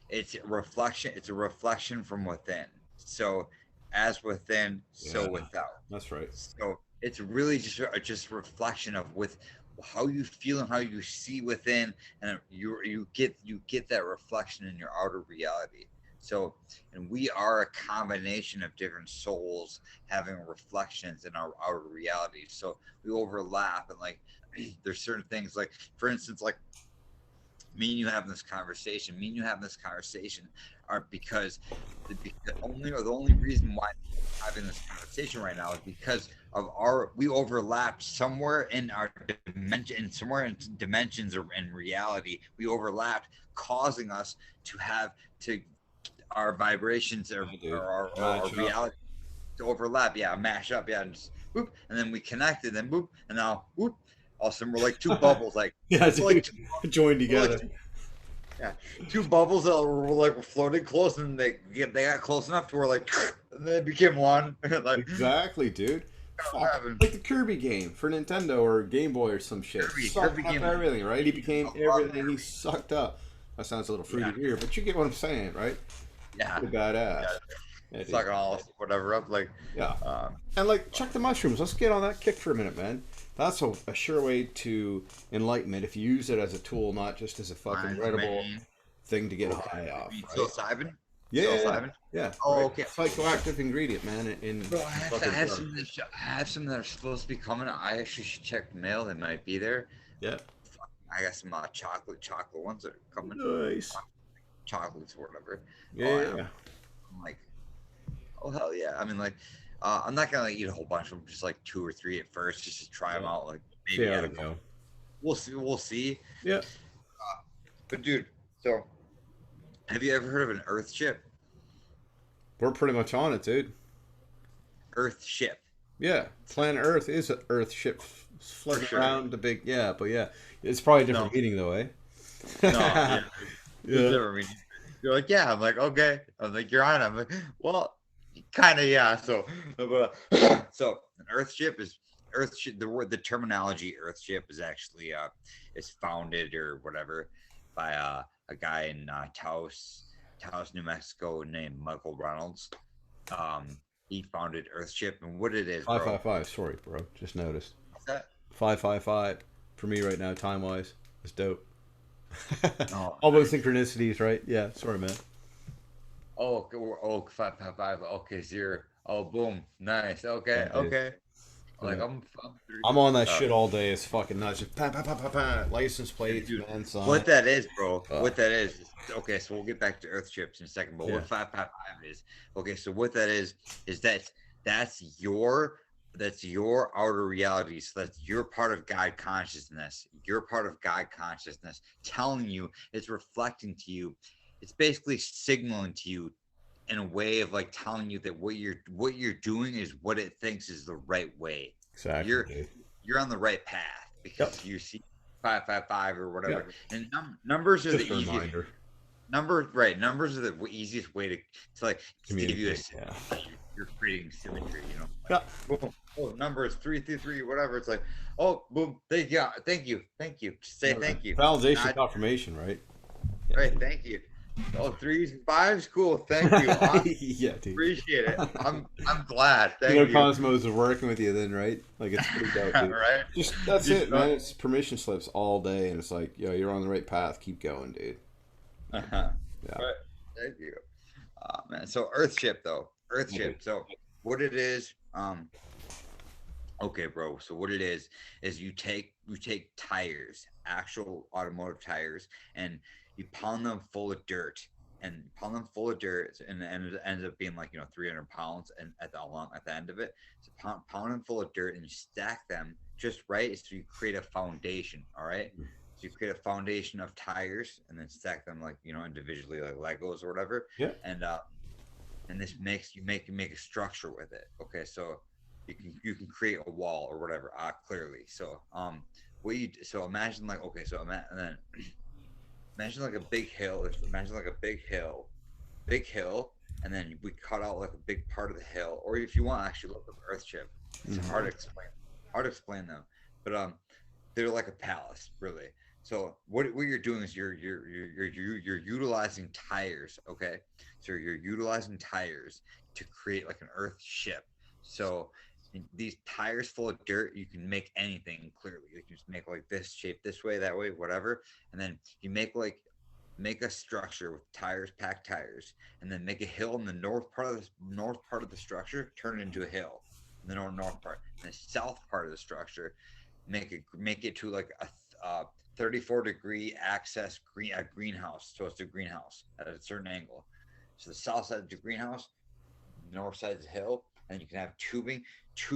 it's a reflection. It's a reflection from within. So, as within, so Yeah. without. That's right. So it's really just reflection of how you feel and how you see within, and you get that reflection in your outer reality. So, and we are a combination of different souls having reflections in our outer reality. So we overlap, and like there's certain things, like for instance, like me and you having this conversation are because the only reason why we're having this conversation right now is because of our we overlap somewhere in our dimension, somewhere in dimensions or in reality. We overlapped, causing us to have to our vibrations or, Yeah, or, dude. our, or our Match up. reality to overlap. Yeah, mash up. Yeah, and just boop, and then we connected, and boop, and now whoop. All of a sudden, we're like two bubbles. Like Yeah, we're like dude. Joined we're like together. yeah, two bubbles that were like floating close, and they got close enough to where like, and they became one. Like, Exactly, dude. what Fuck. happened? Like the Kirby game for Nintendo or Game Boy or some shit. Kirby Sucked up came everything, right? He became across. everything he sucked up. That sounds a little Yeah, fruity here, but you get what I'm saying, right? yeah, Pretty yeah. badass. Yeah, dude. Sucking all whatever up. Like, Yeah. um, And like, check the mushrooms. Let's get on that kick for a minute, man. That's a sure way to enlightenment if you use it as a tool, not just as a fucking edible main. thing to get Okay. high You off, mean right? psilocybin? Yeah, yeah, yeah, Psilocybin? yeah, Oh, right. okay. Psychoactive ingredient, man, in Bro, I have, I fucking have drugs. some. I have some that are supposed to be coming. I actually should check the mail. They might be there. Yeah. I got some chocolate ones that are coming. Nice. Chocolates or whatever. Yeah, Oh, yeah, and yeah. I'm like, oh hell yeah! I mean, like, I'm not gonna like, eat a whole bunch of them. Just like two or three at first, just to try them Yeah. out. Like See maybe how add a they couple. go. We'll see. We'll see. Yeah. But dude, so have you ever heard of an Earth ship? We're pretty much on it, dude. Earth ship. Yeah. Planet Earth is an Earth ship For floating sure. around the big. Yeah, but yeah. It's probably a No, different meaning, though, eh? no, yeah. There's Yeah. never meaning. You're like, yeah. I'm like, okay. I'm like, you're on. I'm like, well, kind of, yeah. So, but, so an Earth ship is Earth ship. The terminology Earth ship is actually is founded or whatever by a guy in Taos, New Mexico named Michael Reynolds. He founded Earth ship, and what it is, Five bro. five five. Sorry, bro. Just noticed. What's that? 555 for me right now, time wise. It's dope. Oh, All those synchronicities, right? Yeah. Sorry, man. oh, okay, oh, 555. Okay, zero. Oh, boom, nice. Okay, Yeah, dude. okay. Like Yeah. I'm three. I'm on that Uh, shit all day. It's fucking nuts. Just pa pa pa pa pa. License plates, Dude, man, what sign. that is, bro. Uh, What that is okay. So we'll get back to Earth ships in a second. But yeah. what 555 is? Okay, so what that is that that's your that's your outer reality. So that's your part of God consciousness. Your part of God consciousness telling you, it's reflecting to you. It's basically signaling to you in a way of like telling you that what you're doing is what it thinks is the right way. Exactly, You're dude. you're on the right path Yep. because you see 555 or Yeah. whatever. And numbers are the Just a easiest. reminder. Numbers are the easiest way to like to give you a Communicate. Yeah. you're creating symmetry. Yeah. Like, boom, oh, number is 333, whatever. It's like, oh, boom, thank you. Just say thank you. Validation, Not confirmation, right? Yeah. right, thank you. Oh, threes and fives, cool. Thank you. I Yeah, dude. appreciate it. I'm glad. You Thank know, you. Cosmos is working with you then, right? Like it's pretty dope, dude. Right? Just that's Just it, man. It's permission slips all day, and it's like, yo, you're on the right path. Keep going, dude. uh-huh. Yeah. Right. Thank you. Man. So Earthship though. Okay. Earthship. So what it is, okay, bro. So what it is you take tires, actual automotive tires, and you pound them full of dirt. And pound them full of dirt, and it ends up being like 300 pounds, and at the end of it, so pound them full of dirt, and you stack them just right, so you create a foundation. All right, so you create a foundation of tires, and then stack them like individually, like Legos or whatever, Yeah. and this makes you make a structure with it. Okay, so you can create a wall or whatever. Clearly. So so imagine like okay, so and then imagine like a big hill. Imagine like a big hill, and then we cut out like a big part of the hill. Or if you want, actually look up Earthship. It's Mhm. hard to explain. Hard to explain them, but they're like a palace, really. So what you're doing is you're utilizing tires. Okay, so you're utilizing tires to create like an Earth ship. So these tires full of dirt, you can make anything clearly. You can just make like this shape, this way, that way, whatever. And then you make a structure with tires, packed tires, and then make a hill in the north part of the structure, turn it into a hill. In the north part, and the south part of the structure, make it to like a 34-degree access greenhouse. So it's a greenhouse at a certain angle. So the south side is the greenhouse, north side is the hill, and you can have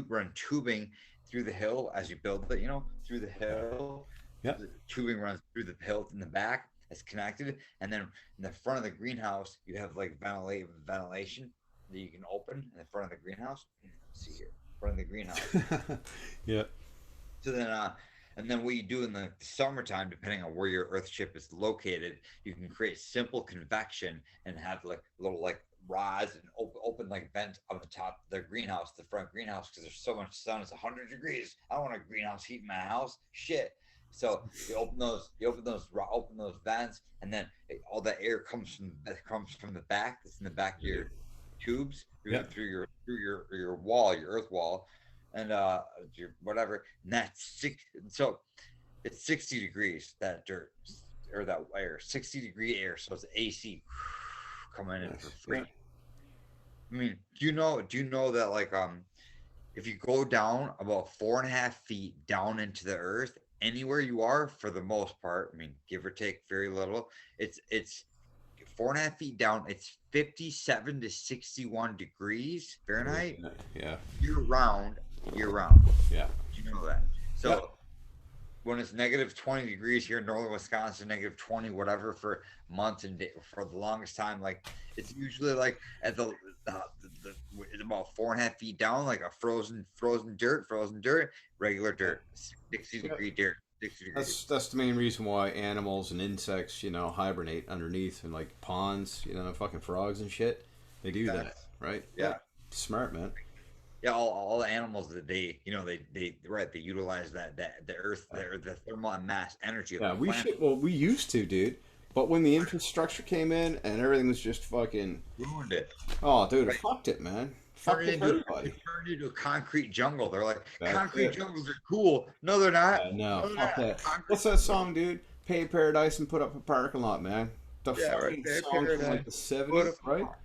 run tubing through the hill as you build it. Through the hill. So Yeah. the tubing runs through the hill in the back. It's connected, and then in the front of the greenhouse, you have like ventilation that you can open in the front of the greenhouse. Let's see here, front of the greenhouse. Yeah. So then, and then what you do in the summertime, depending on where your Earthship is located, you can create simple convection and have like little like rods and open like vents on the top of the greenhouse, the front greenhouse, because there's so much sun. It's 100 degrees. I don't want a greenhouse heat in my house. Shit. So open those vents, and then all the air comes from the back. That's in the back of your tubes Yeah. through your wall, your earth wall, and your whatever. And that's six. So it's 60 degrees, that dirt or that air, 60-degree air. So it's AC coming in for Nice. free. Yeah. I mean, do you know that like if you go down about 4.5 feet down into the earth, anywhere you are, for the most part, I mean, give or take very little, it's 4.5 feet down. It's 57 to 61 degrees Fahrenheit Yeah. year round, year round. Yeah. Do you know that? Yeah. So when it's negative 20 degrees here in northern Wisconsin, negative 20, whatever, for months and for the longest time, like it's usually like at it's about 4.5 feet down, like a frozen dirt, regular dirt, 60 Yeah. degree dirt, 60 degrees. That's the main reason why animals and insects, hibernate underneath in like ponds, fucking frogs and shit. They do that, That's, right? Yeah. yeah. Smart, man. Yeah, all the animals that they utilize that the earth, the thermal mass energy of the Yeah, we planet should. Well, we used to, dude. But when the infrastructure came in and everything was just fucking, ruined it. oh, dude, it Right? fucked it, man. Turned Fucked it it for into everybody. it turned into a concrete jungle. They're like, That's concrete it. jungles are cool. No, they're not. Yeah, no, No, they're fuck not. that. Concrete What's that jungle. song, dude? Pay paradise and put up a parking lot, man. The Yeah, right fucking there, song from like paradise. the What '70s, a right? park.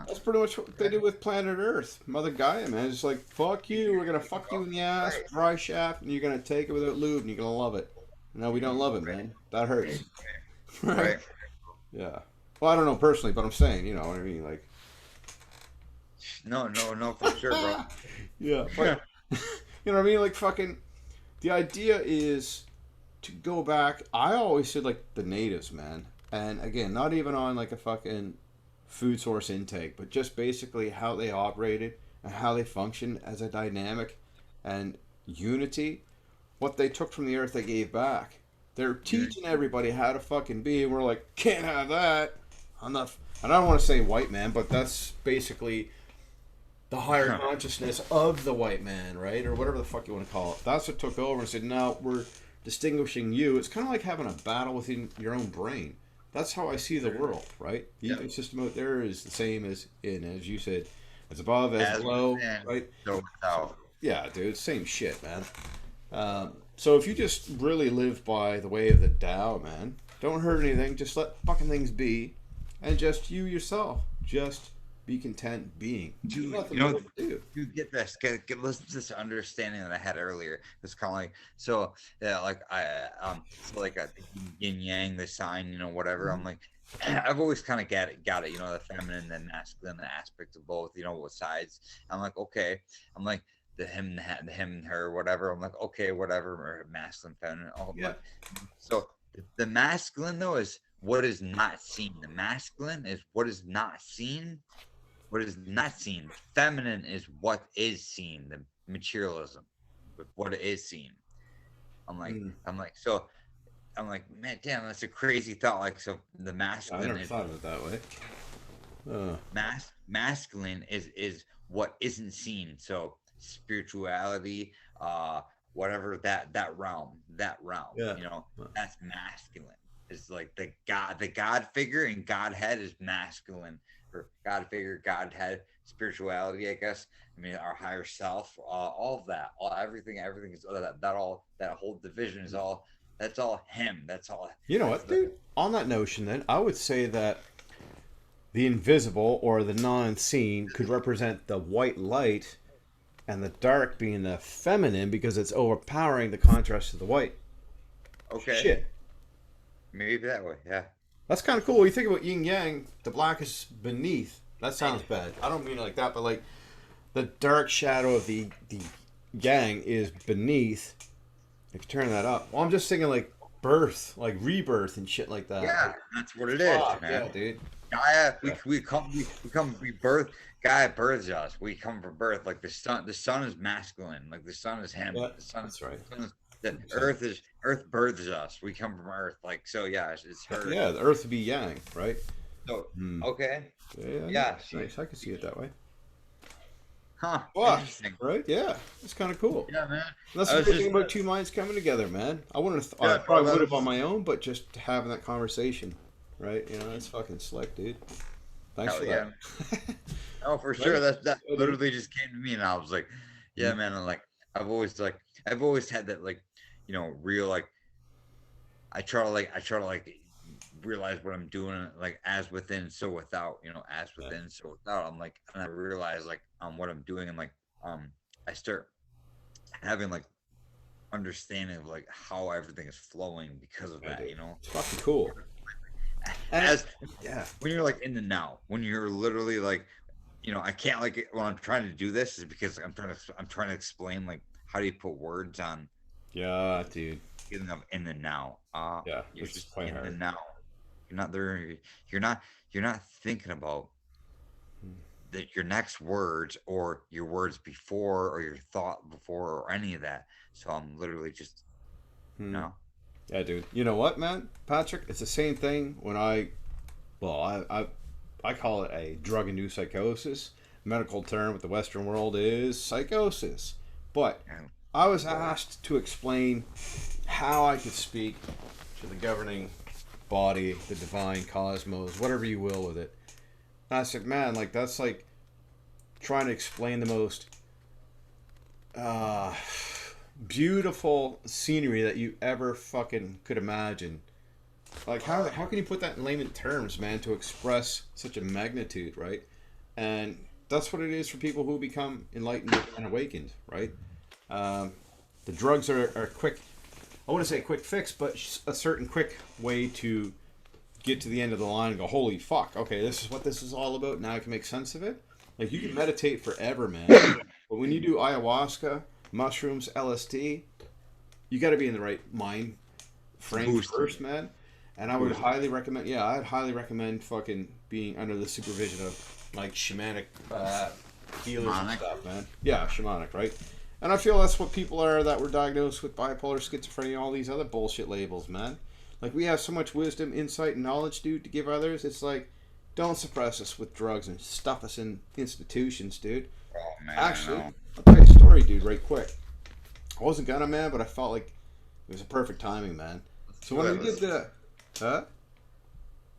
That's pretty much what they Right. did with Planet Earth. Mother Gaia, man. It's like, fuck you. We're gonna fuck you in the ass, Right. dry shaft, and you're gonna take it without lube, and you're gonna love it. No, we don't love it, man. That hurts. Right? Right. Yeah. Well, I don't know personally, but I'm saying, you know what I mean? Like, No, no, no, for sure, bro. yeah. But, you know what I mean? Like, fucking, the idea is to go back. I always said, like, the natives, man. And again, not even on, like, a fucking food source intake, but just basically how they operated and how they function as a dynamic and unity. What they took from the earth, they gave back. They're teaching everybody how to fucking be, and we're like, can't have that. I'm not. And I don't want to say white man, but that's basically the higher consciousness of the white man, right? Or whatever the fuck you want to call it. That's what took over and said, no, we're distinguishing you. It's kind of like having a battle within your own brain. That's how I see the world, right? The Yep. ecosystem out there is the same as you said, as above, as As below, within, right? so So, without. yeah, dude, same shit, man. So if you just really live by the way of the Tao, man, don't hurt anything. Just let fucking things be, and just you yourself, just be content being. Just Dude, let them you do know, what they do. you get this. Listen to this understanding that I had earlier. It's kind of like so. Yeah, like so like yin yang, the sign, whatever. I'm like, I've always kind of got it. The feminine and masculine, the aspect of both. Both sides. I'm like, okay. I'm like the him and her, whatever. I'm like, okay, whatever. Or masculine, feminine. Oh, Yeah. so the masculine though is what is not seen. The masculine is what is not seen, what is not seen. Feminine is what is seen, the materialism with what is seen. I'm like, Mm. so I'm like, man, damn, that's a crazy thought. Like, so the I masculine never is thought of it that way. masculine is what isn't seen. So spirituality, whatever that realm, Yeah. that's masculine. Is like the God figure and Godhead is masculine, or God figure, Godhead, spirituality, I guess. I mean, our higher self, all of that, all everything is that whole division is all that's all him. That's all. You know That's what, the dude? On that notion, then, I would say that the invisible or the non-seen could represent the white light, and the dark being the feminine because it's overpowering the contrast to the white. okay. Shit. Maybe that way. Yeah. That's kind of cool. You think about yin yang, the black is beneath. That sounds bad. I don't mean it like that, but like the dark shadow of the yang is beneath. If you turn that up, well, I'm just thinking like birth, like rebirth and shit like that. Yeah, that's what it is, Fuck, man. yeah, dude. Gaia, Yeah, we birth. Gaia births us. We come from birth. Like the sun. The sun is masculine. Like the sun is him. yeah, The sun. that's right. The sun is, the 100%. Earth births us. We come from Earth. Like so. Yeah, it's her. Yeah, the earth would be yang, right? So Hmm. okay. Yeah, yeah, Yeah. that's nice. I can see it that way. Huh. Fuck, Interesting. right? Yeah, it's kind of cool. Yeah, man. That's I the was good just. thing about two minds coming together, man. I wouldn't have. I Yeah, bro, probably that would have on was. my own, but just having that conversation, right? You know, that's fucking slick, dude. Thanks Hell for yeah. that. Oh, for Right? sure. That Yeah, dude. literally just came to me, and I was like, yeah, Mm. man. And like I've always had that real like I try to like realize what I'm doing like as within so without, as Yeah, within so without. I'm like and I realize like what I'm doing and like I start having like understanding of like how everything is flowing because of yeah, that, dude. It's fucking cool. And As yeah, when you're like in the now, when you're literally like, I can't like when I'm trying to do this is because I'm trying to explain like how do you put words on yeah, dude. getting up in the now. Yeah, You're it's just quite in the hard. now. You're not there. You're not thinking about your next words or your words before or your thought before or any of that. So I'm literally just, you Hmm. know, Yeah, dude. You know what, man, Patrick? It's the same thing when well, I call it a drug-induced psychosis. Medical term with the Western world is psychosis. But and I was asked to explain how I could speak to the governing body, the divine cosmos, whatever you will with it. And I said, man, like that's like trying to explain the most uh, beautiful scenery that you ever fucking could imagine. Like how can you put that in layman terms, man, to express such a magnitude, right? And that's what it is for people who become enlightened and awakened, right? Um, the drugs are quick. I wouldn't say a quick fix, but a certain quick way to get to the end of the line and go, holy fuck, okay, this is what this is all about. Now I can make sense of it. Like you can meditate forever, man. But when you do ayahuasca, mushrooms, LSD, you got to be in the right mind frame boosted, first, man. And I would boosted. highly recommend, yeah, I'd highly recommend fucking being under the supervision of like shamanic healers and Demonic. stuff, man. Yeah, shamanic, right? And I feel that's what people are that were diagnosed with bipolar, schizophrenia, all these other bullshit labels, man. Like we have so much wisdom, insight, and knowledge, dude, to give others. It's like, don't suppress us with drugs and stuff us in institutions, dude. Oh man, I Actually, know. I'll tell you a story, dude, right quick. I wasn't gonna, man, but I felt like it was a perfect timing, man. Let's So do when it. we did Let's the, huh?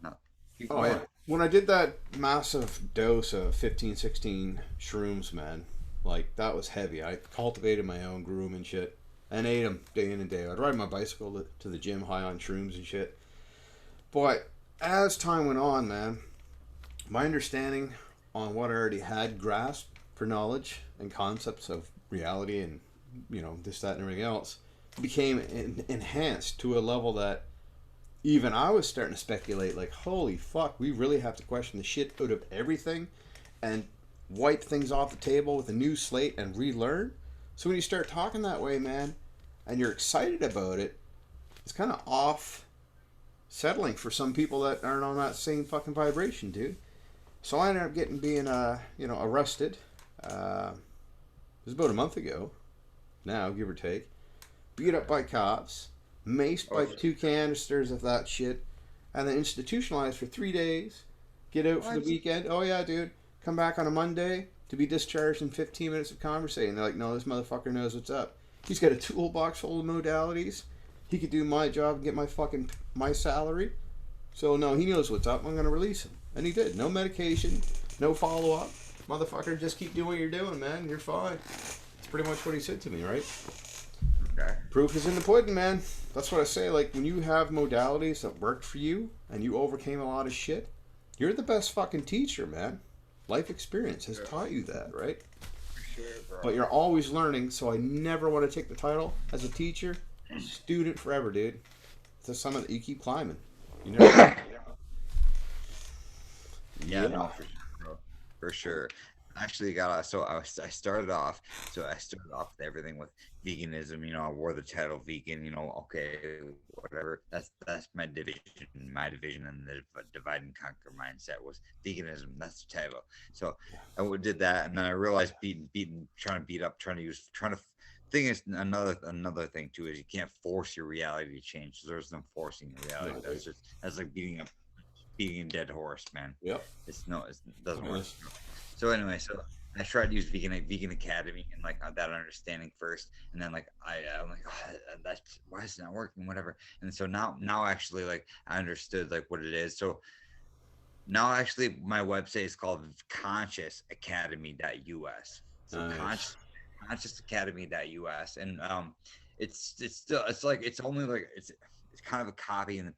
no. Keep Oh yeah. going. When I did that massive dose of 15, 16 shrooms, man, like that was heavy. I cultivated my own, grew 'em and shit, and ate them day in and day out. I'd ride my bicycle to the gym high on shrooms and shit. But as time went on, man, my understanding on what I already had grasped for knowledge and concepts of reality and this, that, and everything else became enhanced to a level that even I was starting to speculate, like, holy fuck, we really have to question the shit out of everything and wipe things off the table with a new slate and relearn. So when you start talking that way, man, and you're excited about it, it's kind of off settling for some people that aren't on that same fucking vibration, dude. So I ended up being arrested. It was about a month ago, now give or take. Beat up by cops, maced Oh, by two canisters of that shit, and then institutionalized for 3 days. Get out for the what? weekend. Oh yeah, dude. Come back on a Monday to be discharged in 15 minutes of conversating. They're like, no, this motherfucker knows what's up. He's got a toolbox full of modalities. He could do my job and get my salary. So no, he knows what's up. I'm gonna release him, and he did. No medication, no follow up, motherfucker, just keep doing what you're doing, man. You're fine. It's pretty much what he said to me, right? Okay. Proof is in the pudding, man. That's what I say. Like, when you have modalities that worked for you and you overcame a lot of shit, you're the best fucking teacher, man. Life experience has taught you that, right? For sure, bro. But you're always learning, so I never want to take the title as a teacher. Student forever, dude. It's the summit that you keep climbing. You never. Yeah, no, for sure, bro. For sure. Actually, I started off. So I started off with everything with veganism. You know, I wore the title vegan. You know, okay, whatever. That's my division. My division in the divide and conquer mindset was veganism. That's the title. So I did that, and then I realized beating, trying to beat up, trying to. Thing is, another thing too is you can't force your reality to change. There's no forcing your reality. No, That's like beating a dead horse, man. Yep. It doesn't work. So anyway, so I tried to use vegan academy and like that understanding first, and then like I'm like, oh, that's why is it not working, whatever. And so now actually like I understood like what it is. So now actually my website is called consciousacademy.us. So Nice. consciousacademy.us, and it's still it's only like it's kind of a copy and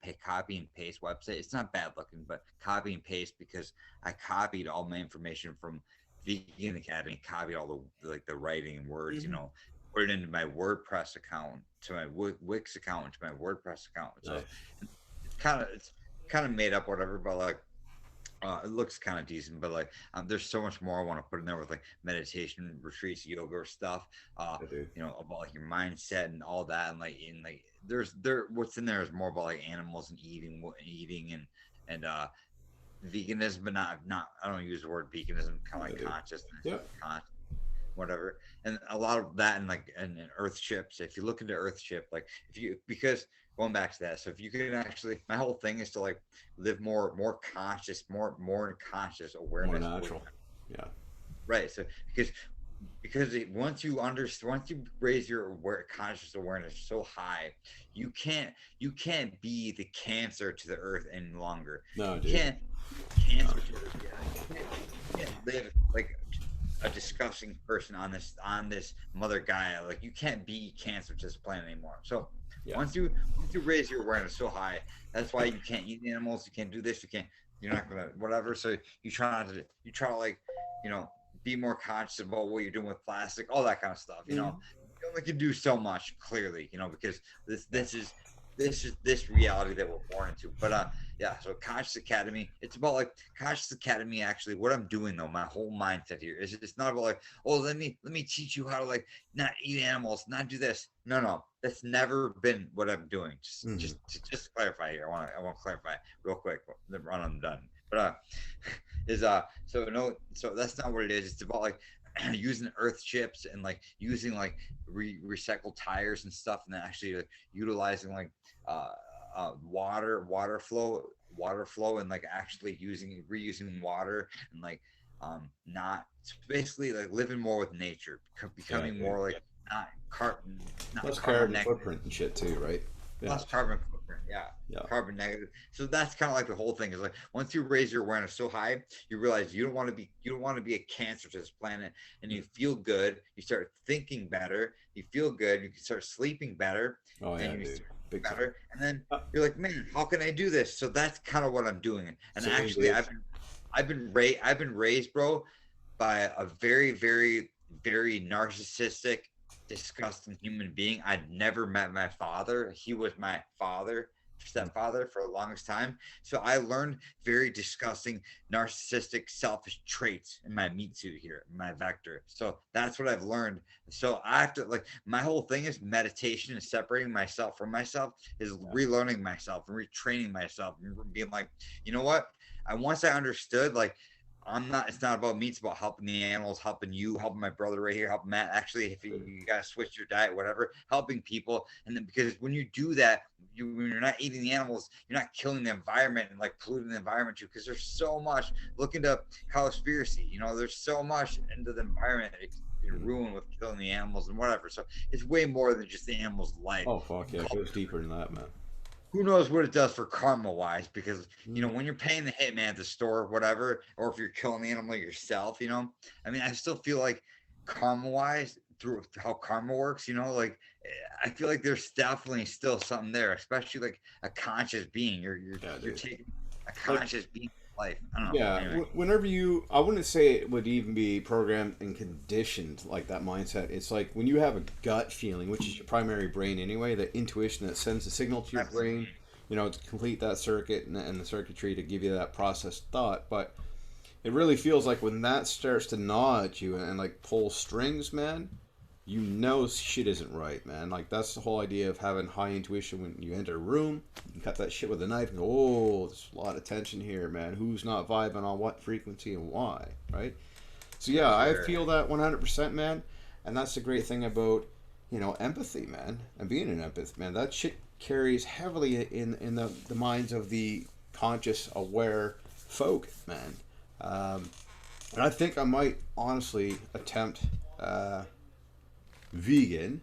paste website. It's not bad looking, but copy and paste because I copied all my information from Vegan Academy, copied all the writing and words, Mm-hmm. put it into my WordPress account, to my Wix account, to my WordPress account. So Nice. it's kind of made up, whatever, but like it looks kind of decent, but like there's so much more I want to put in there with like meditation retreats, yoga stuff, about like your mindset and all that, and like what's in there is more about like animals and eating and veganism, but not I don't use the word veganism, kind of like consciousness, Yeah. whatever, and a lot of that, and like and earthships. If you look into earthship, like because going back to that, so if you can actually, my whole thing is to like live more conscious, more conscious More awareness, natural. Yeah. right? So once you raise your conscious awareness so high, you can't be the cancer to the earth any longer. No, You dude. can't cancer to the earth. You can't live like a disgusting person on this mother Gaia. Like you can't be cancer to this planet anymore. So Yeah. once you raise your awareness so high, that's why you can't eat animals, you can't do this, you're not gonna whatever. So you try to like, be more conscious about what you're doing with plastic, all that kind of stuff. You only can do so much, clearly, because this reality that we're born into. But yeah, so Conscious Academy, it's about like Conscious Academy. Actually, what I'm doing though, my whole mindset here is it's not about like, oh, let me teach you how to like not eat animals, not do this. No, that's never been what I'm doing. Just to clarify here, I want to clarify real quick. Then I'm done. But so that's not what it is. It's about like using earth chips and like using like recycled tires and stuff, and then actually like, utilizing like water flow, and like actually reusing water, and like not basically like living more with nature, becoming more like not carbon Less carbon carbon footprint and shit too, right? Yeah. less carbon footprint, Yeah. carbon negative. So that's kind of like the whole thing is like once you raise your awareness so high, you realize you don't want to be a cancer to this planet, and you feel good, you start thinking better, you feel good, you can start sleeping better, Oh yeah, and you dude. start Big better, time. and then you're like, man, how can I do this? So that's kind of what I'm doing. And Same, actually dude. I've been raised, bro, by a very, very, very narcissistic, disgusting human being. I'd never met my father. He was my stepfather for the longest time. So I learned very disgusting, narcissistic, selfish traits in my meat suit here, my vector. So that's what I've learned. So I have to like my whole thing is meditation and separating myself from myself is relearning myself and retraining myself and being like, you know what? Once I understood like it's not about me, it's about helping the animals, helping you, helping my brother right here, helping Matt. Actually, if you guys switch your diet, whatever, helping people. And then because when you do that, when you're not eating the animals, you're not killing the environment and like polluting the environment too. Because there's so much, look into Cowspiracy, there's so much into the environment that you ruin with killing the animals and whatever. So it's way more than just the animal's life. Oh fuck yeah, it goes deeper than that, man. who knows what it does for karma wise? Because Mm. when you're paying the hitman at the store, or whatever, or if you're killing the animal yourself, I mean, I still feel like karma wise, through how karma works, like I feel like there's definitely still something there, especially like a conscious being. You're you're Yeah, you're dude. taking a Like, conscious being life. I don't know. yeah, Anyway, whenever you, I wouldn't say it would even be programmed and conditioned like that mindset. It's like when you have a gut feeling, which is your primary brain anyway, the intuition that sends a signal to your absolutely. brain, to complete that circuit and the circuitry to give you that processed thought. But it really feels like when that starts to gnaw at you and like pull strings, man, shit isn't right, man. Like that's the whole idea of having high intuition. When you enter a room, you can cut that shit with a knife and go, oh, there's a lot of tension here, man. Who's not vibing on what frequency and why, right? So For yeah, I sure. feel that 100%, man. And that's the great thing about empathy, man, and being an empath, man. That shit carries heavily in the minds of the conscious, aware folk, man. Um, and I think I might honestly attempt vegan,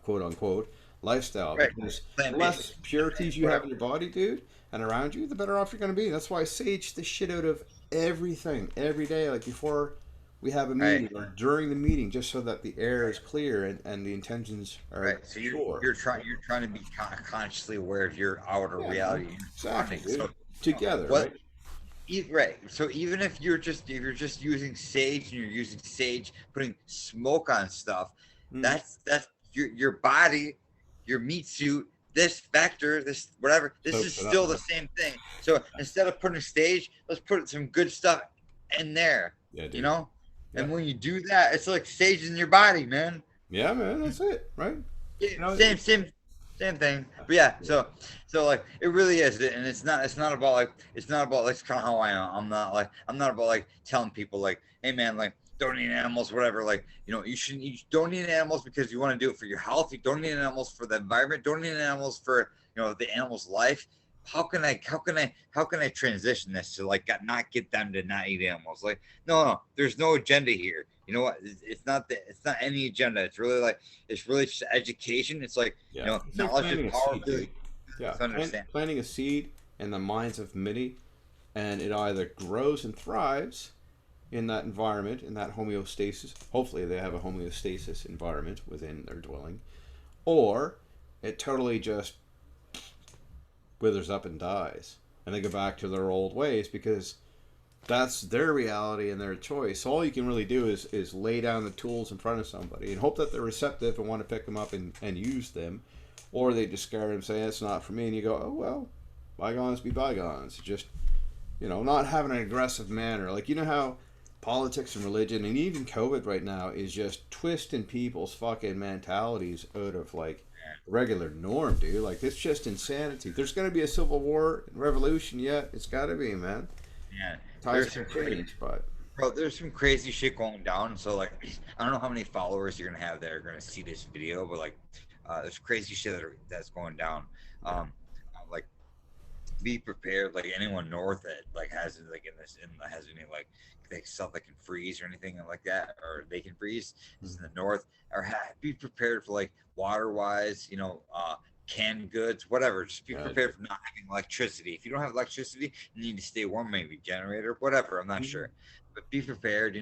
quote unquote, lifestyle Right. because the Plant less based, purities you have whatever. in your body, dude, and around you, the better off you're going to be. That's why I sage the shit out of everything every day, like before we have a Right. meeting or during the meeting, just so that the air is clear and the intentions are Right. So you're pure. you're trying you're trying to be consciously aware of your outer Yeah, man. reality and your Exactly, surroundings. dude. So Together, what right? right. So even if you're just using sage and you're using sage putting smoke on stuff, Mm. that's your body, your meat suit, this vector, this whatever, this is Soaks it up, still the man. same thing. So instead of putting sage, let's put some good stuff in there, Yeah, you dude. know? Yeah. And when you do that, it's like sage in your body, man. Yeah, man. That's it, right? Yeah, You know, same, it, same thing. But yeah, yeah. so like it really is, and it's not about like it's kind of how I am. I'm not about like telling people like, hey man, like don't eat animals, whatever. Like you don't eat animals because you want to do it for your health. You don't eat animals for the environment. Don't eat animals for the animal's life. How can I transition this to like not get them to not eat animals? Like no, there's no agenda here. You know what? It's not any agenda. It's really just education. It's like Yeah. It's like knowledge is planting a seed, powerful. dude. Yeah. To understand. Planting a seed in the minds of many, and it either grows and thrives in that environment, in that homeostasis. Hopefully, they have a homeostasis environment within their dwelling, or it totally just withers up and dies, and they go back to their old ways because that's their reality and their choice. So all you can really do is lay down the tools in front of somebody and hope that they're receptive and want to pick them up and use them, or they discard them, say it's not for me, and you go, oh well, bygones be bygones. Just not having an aggressive manner, like how politics and religion and even COVID right now is just twisting people's fucking mentalities out of like regular norm, dude. Like it's just insanity. There's gonna be a civil war and revolution yet. It's gotta be, man. Yeah, Times there's can some crazy, change, but bro. There's some crazy shit going down. So like, I don't know how many followers you're gonna have that are gonna see this video, but like, there's crazy shit that's going down. yeah, Like be prepared. Like anyone north that like has like in this in has any like stuff that can freeze or anything like that, or they can freeze is in the north. Or be prepared for like water wise, canned goods, whatever. Just be yeah, prepared for not having electricity. If you don't have electricity, you need to stay warm, maybe generator, whatever. I'm not dude. sure. But be prepared,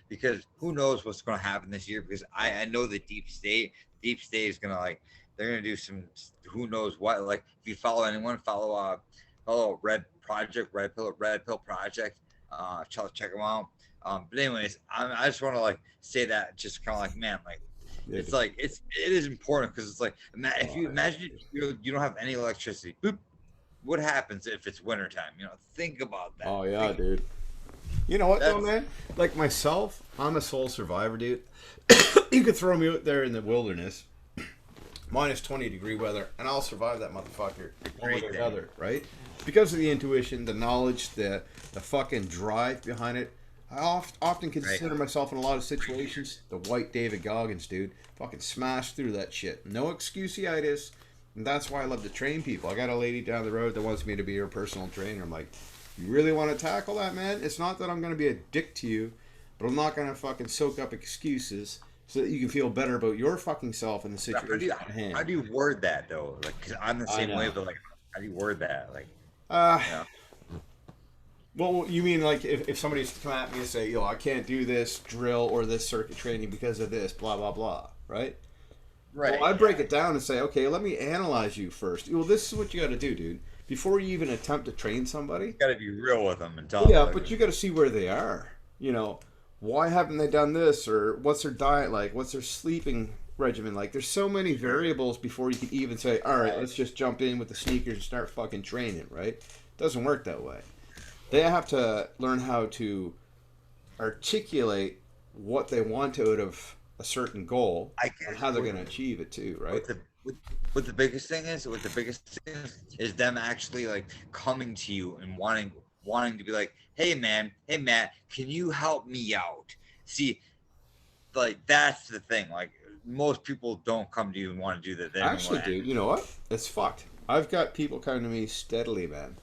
because who knows what's going to happen this year? Because I know the deep state is going to like they're gonna do some who knows what. Like if you follow anyone, follow Red Pill Project. Check them out. But anyways, I just want to like say that just kind of like man, like Yeah, it's dude. like it is important because it's like if Oh, you yeah, imagine you don't have any electricity, boop, what happens if it's wintertime? Think about that. oh yeah, Think dude. You know what though, that's man? Like myself, I'm a soul survivor, dude. You could throw me out there in the wilderness, -20-degree weather, and I'll survive that motherfucker a one way great or thing. another, right? Because of the intuition, the knowledge, the fucking drive behind it. I often Right. consider myself in a lot of situations the white David Goggins, dude. Fucking smash through that shit. No excuseitis. And that's why I love to train people. I got a lady down the road that wants me to be her personal trainer. I'm like, you really want to tackle that, man? It's not that I'm going to be a dick to you, but I'm not going to fucking soak up excuses so that you can feel better about your fucking self and the How do situation you at how hand. do you word that though? Like, 'cause I'm the I same way, know. but like How do you word that? Like, Uh, you know, well, you mean like if somebody's to come at me and say, yo, I can't do this drill or this circuit training because of this, blah, blah, blah, right? Well, right? I Yeah, break it down and say, okay, let me analyze you first. Well, this is what you got to do, dude. Before you even attempt to train somebody, got to be real with them and tell them yeah, like, but you got to see where they are. You know, why haven't they done this? Or what's their diet like? What's their sleeping regimen like? There's so many variables before you can even say, all right, right, let's just jump in with the sneakers and start fucking training, right? Doesn't work that way. They have to learn how to articulate what they want out of a certain goal I and guess how they're going to achieve it too, right? what the what the biggest thing is, what the biggest thing is them actually like coming to you and wanting to be like, hey man, hey Matt, can you help me out? See, like that's the thing. Like most people don't come to you and want to do that. They don't Actually, want to. dude, you know what? It's fucked. I've got people coming to me steadily, man.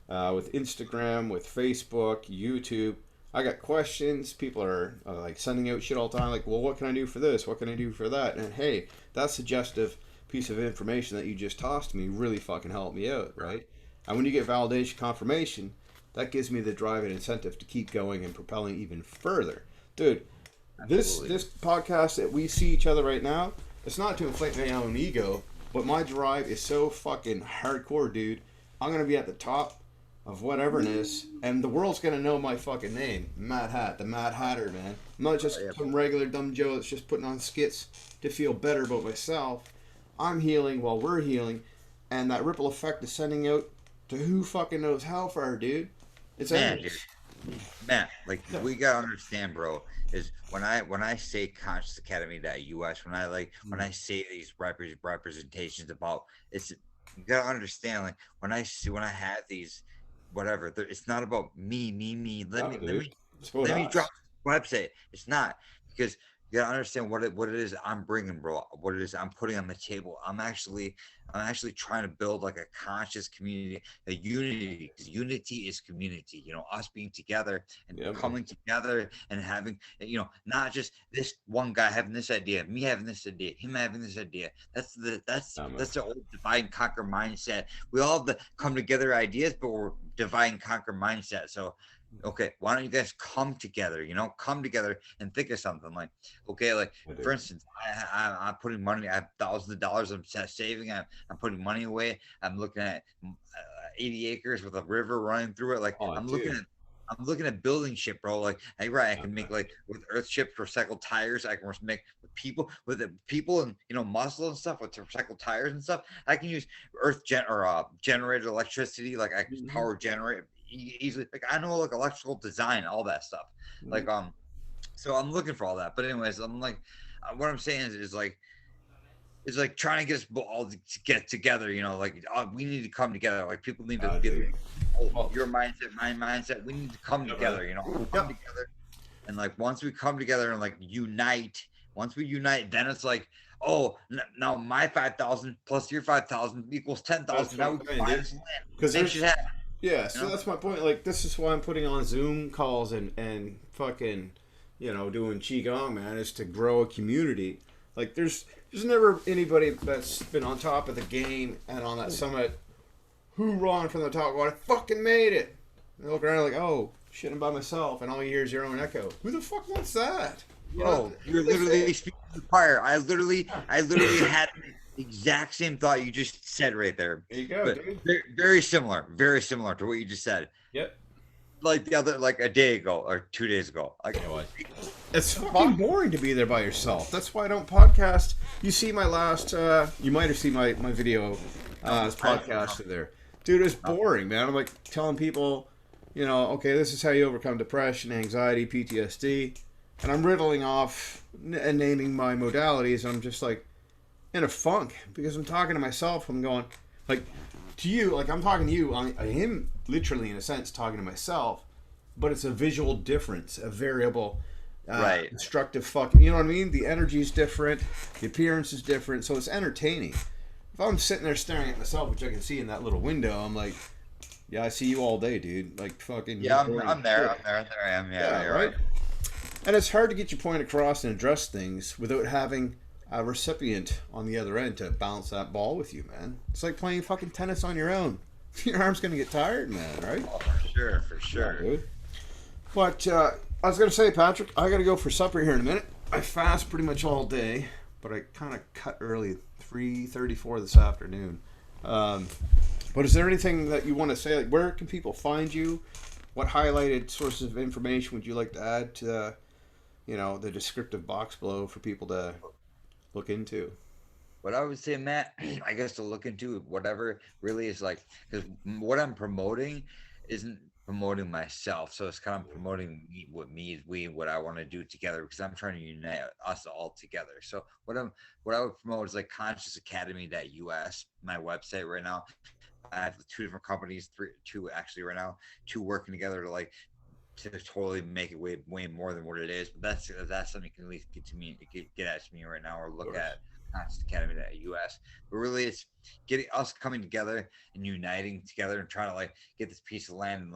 With Instagram, with Facebook, YouTube. I got questions. People are like sending out shit all the time. Like, well, what can I do for this? What can I do for that? And hey, that suggestive piece of information that you just tossed me really fucking helped me out, right? And when you get validation, confirmation, that gives me the drive and incentive to keep going and propelling even further, dude. This Absolutely. this podcast that we see each other right now, it's not to inflate my own ego, but my drive is so fucking hardcore, dude. I'm gonna be at the top of whatever it is, and the world's gonna know my fucking name, Mad Hat, the Mad Hatter, man. I'm not just Yeah, some regular dumb Joe that's just putting on skits to feel better about myself. I'm healing while we're healing, and that ripple effect is sending out to who fucking knows how far, dude. It's man, dude. endless. Man, like we gotta understand, bro. Is when I say Conscious Academy.us, when I say these representations about it's, you gotta understand. Like when I have these, whatever, it's not about me. Let No, me let dude. me It's about let me drop us. the website. It's not, because you gotta understand what it is I'm bringing, bro. What it is I'm putting on the table. I'm actually trying to build like a conscious community, a unity. Because unity is community. Us being together and Yeah, man. coming together and having, not just this one guy having this idea, me having this idea, him having this idea. That's the that's No, man. that's the old divide and conquer mindset. We all have the come together ideas, but we're divide and conquer mindset. So okay, why don't you guys come together? Come together and think of something like, okay, like I for do. instance, I'm putting money. I have thousands of dollars I'm saving. I'm putting money away. I'm looking at 80 acres with a river running through it. Like Oh, I'm looking dude. at. I'm looking at building shit, bro. Like, hey, right, I No, can make man. like with earth chips, recycled tires. I can make with the people and muscle and stuff with recycled tires and stuff. I can use generated electricity. Like I can Mhm. power generate easily. Like I know like electrical design, all that stuff. Mhm. Like so I'm looking for all that. But anyways, I'm like, what I'm saying is like trying to get us all to get together. Like we need to come together. Like people need to be Dude. like, oh, Well, your mindset, my mindset. We need to come yeah, man. together. Come Yep. together, and like once we come together and like unite. Once we unite, then it's like, oh, now my 5,000 plus your 5,000 equals ten That's thousand. what Now I'm we can saying, buy dude. this land. Because Make shit there's, happen. yeah, You so know? that's my point. Like, this is why I'm putting on Zoom calls and fucking, doing Qigong, man, is to grow a community. Like, there's never anybody that's been on top of the game and on that summit hoorahing from the top going, I fucking made it. And they look around like, oh, shit, I'm by myself, and all you hear is your own echo. Who the fuck wants that? Bro, you're That's it. literally speaking to the choir. I literally had the exact same thought you just said right there, There you go, but dude. very similar to what you just said. Yep. Like like a day ago or 2 days ago. Like, You know what? It's fucking fuck. boring to be there by yourself. That's why I don't podcast. You see my last, you might have seen my video, No, this podcast there. Dude, it's no, boring, man. I'm like telling people, okay, this is how you overcome depression, anxiety, PTSD. And I'm riddling off and naming my modalities. And I'm just like in a funk because I'm talking to myself. I'm going, like, to you, like I'm talking to you. I am literally, in a sense, talking to myself, but it's a visual difference, a variable, right. instructive fuck. You know what I mean? The energy is different, the appearance is different, so it's entertaining. If I'm sitting there staring at myself, which I can see in that little window, I'm like, yeah, I see you all day, dude. Like fucking, you're Yeah, I'm, boring as I'm there. shit. There I am. Yeah, Yeah, you're right. right. And it's hard to get your point across and address things without having a recipient on the other end to bounce that ball with you, man. It's like playing fucking tennis on your own. Your arm's gonna get tired, man, right? Oh, for sure, for Yeah, sure. dude. But I was gonna say, Patrick, I gotta go for supper here in a minute. I fast pretty much all day, but I kind of cut early, 3:34 this afternoon. Um, but is there anything that you want to say? Like, where can people find you? What highlighted sources of information would you like to add to the descriptive box below for people to look into? What I would say, Matt, I guess to look into whatever really is like, because what I'm promoting isn't promoting myself, so it's kind of promoting me, what I want to do together, because I'm trying to unite us all together. So what I would promote is like consciousacademy.us, my website right now. I have two different companies, two actually right now, two working together to like to totally make it way more than what it is. But that's something you can at least get to me, get at me right now, or look at consciousacademy.us. But really, it's getting us coming together and uniting together and trying to like get this piece of land,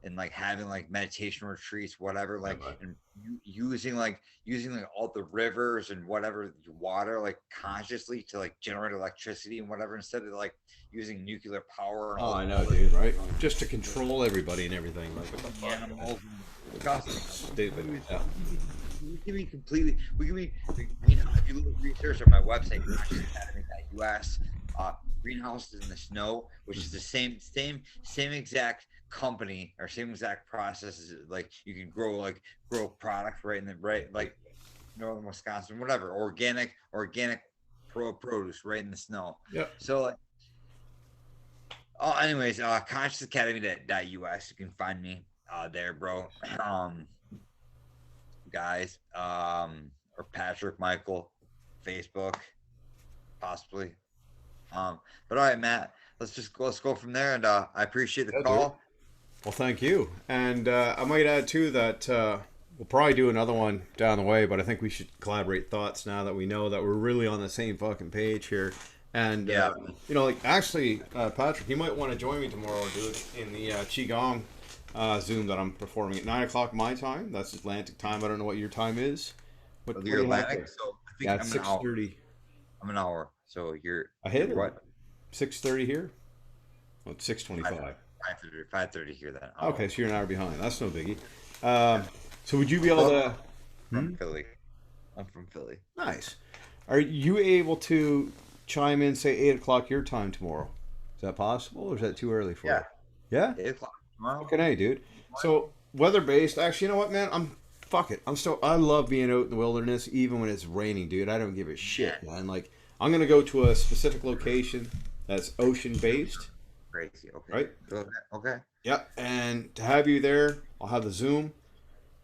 and like having like meditation retreats, whatever, like, and using like all the rivers and whatever water like consciously to like generate electricity and whatever, instead of like using nuclear power and Oh, all I the know, dude. Right? Just to control everybody and everything. Like, what the fuck? animals. Disgusting. Stupid. Yeah. We can be completely. We can be. You know, if you look at research on my website, consciousacademy.us, greenhouses in the snow, which is the same exact company or same exact process. Like you can grow products right in the right, like northern Wisconsin, whatever, organic produce right in the snow. Yep. So like, anyways, consciousacademy.us, you can find me there, bro. Guys, or Patrick, Michael, Facebook, possibly. But all right, Matt, let's go from there, and I appreciate the Yeah, dude. call. Well, thank you. And I might add too that we'll probably do another one down the way, but I think we should collaborate thoughts now that we know that we're really on the same fucking page here. And Yeah. like actually, Patrick, you might want to join me tomorrow and do it in the qigong Zoom that I'm performing at 9 o'clock my time. That's Atlantic time. I don't know what your time is. What do You're you have Atlantic, there? so I think Yeah, I'm it's an hour. 6:30 I'm an hour, so ahead. you're Or what? 6:30 here. Well, it's 6:25. 5:30 here then. Okay, so you're an hour behind. That's no biggie. So would you be able to? From Philly. I'm from Philly. Nice. Are you able to chime in, say 8 o'clock your time tomorrow? Is that possible, or is that too early for Yeah. you? Yeah. 8 o'clock tomorrow. Fucking A, dude. So weather based. Actually, you know what, man? Fuck it. I love being out in the wilderness, even when it's raining, dude. I don't give a shit, man. Like, I'm gonna go to a specific location that's ocean based, Crazy. Okay. right? Okay. Yep. And to have you there, I'll have the Zoom.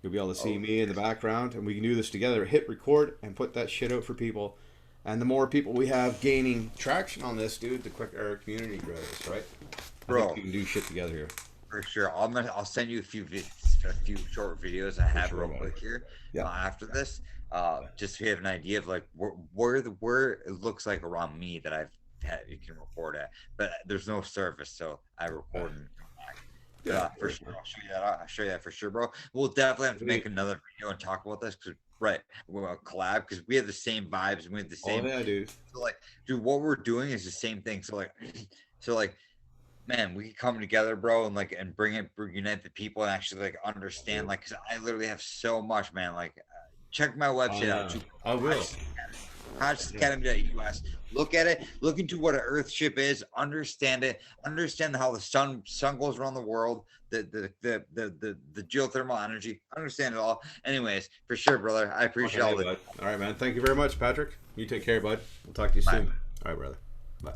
You'll be able to see Oh, me in the background, and we can do this together. Hit record and put that shit out for people. And the more people we have gaining traction on this, dude, the quicker our community grows, right? I Bro. think we can do shit together here. For sure. I'll send you a few short videos I have sure, real quick here. Yeah. After this, just so you have an idea of like where it looks like around me that I've had you can record at, but there's no service, so I record and come back. Yeah, For sure. I'll show you that. I'll show you that for sure, bro. We'll definitely have to make another video and talk about this because we'll collab because we have the same vibes and we have the Oh same. yeah, dude. So like, dude, what we're doing is the same thing. So like, so like, man, we can come together, bro, and like and unite the people and actually like understand. Like, cause I literally have so much, man. Like, check my website out too. I will. consciousacademy.us. Look at it. Look into what an Earthship is. Understand it. Understand how the sun goes around the world. The geothermal energy. Understand it all. Anyways, for sure, brother. I appreciate all that. All right, man. Thank you very much, Patrick. You take care, bud. We'll talk to you soon. All right, brother. Bye.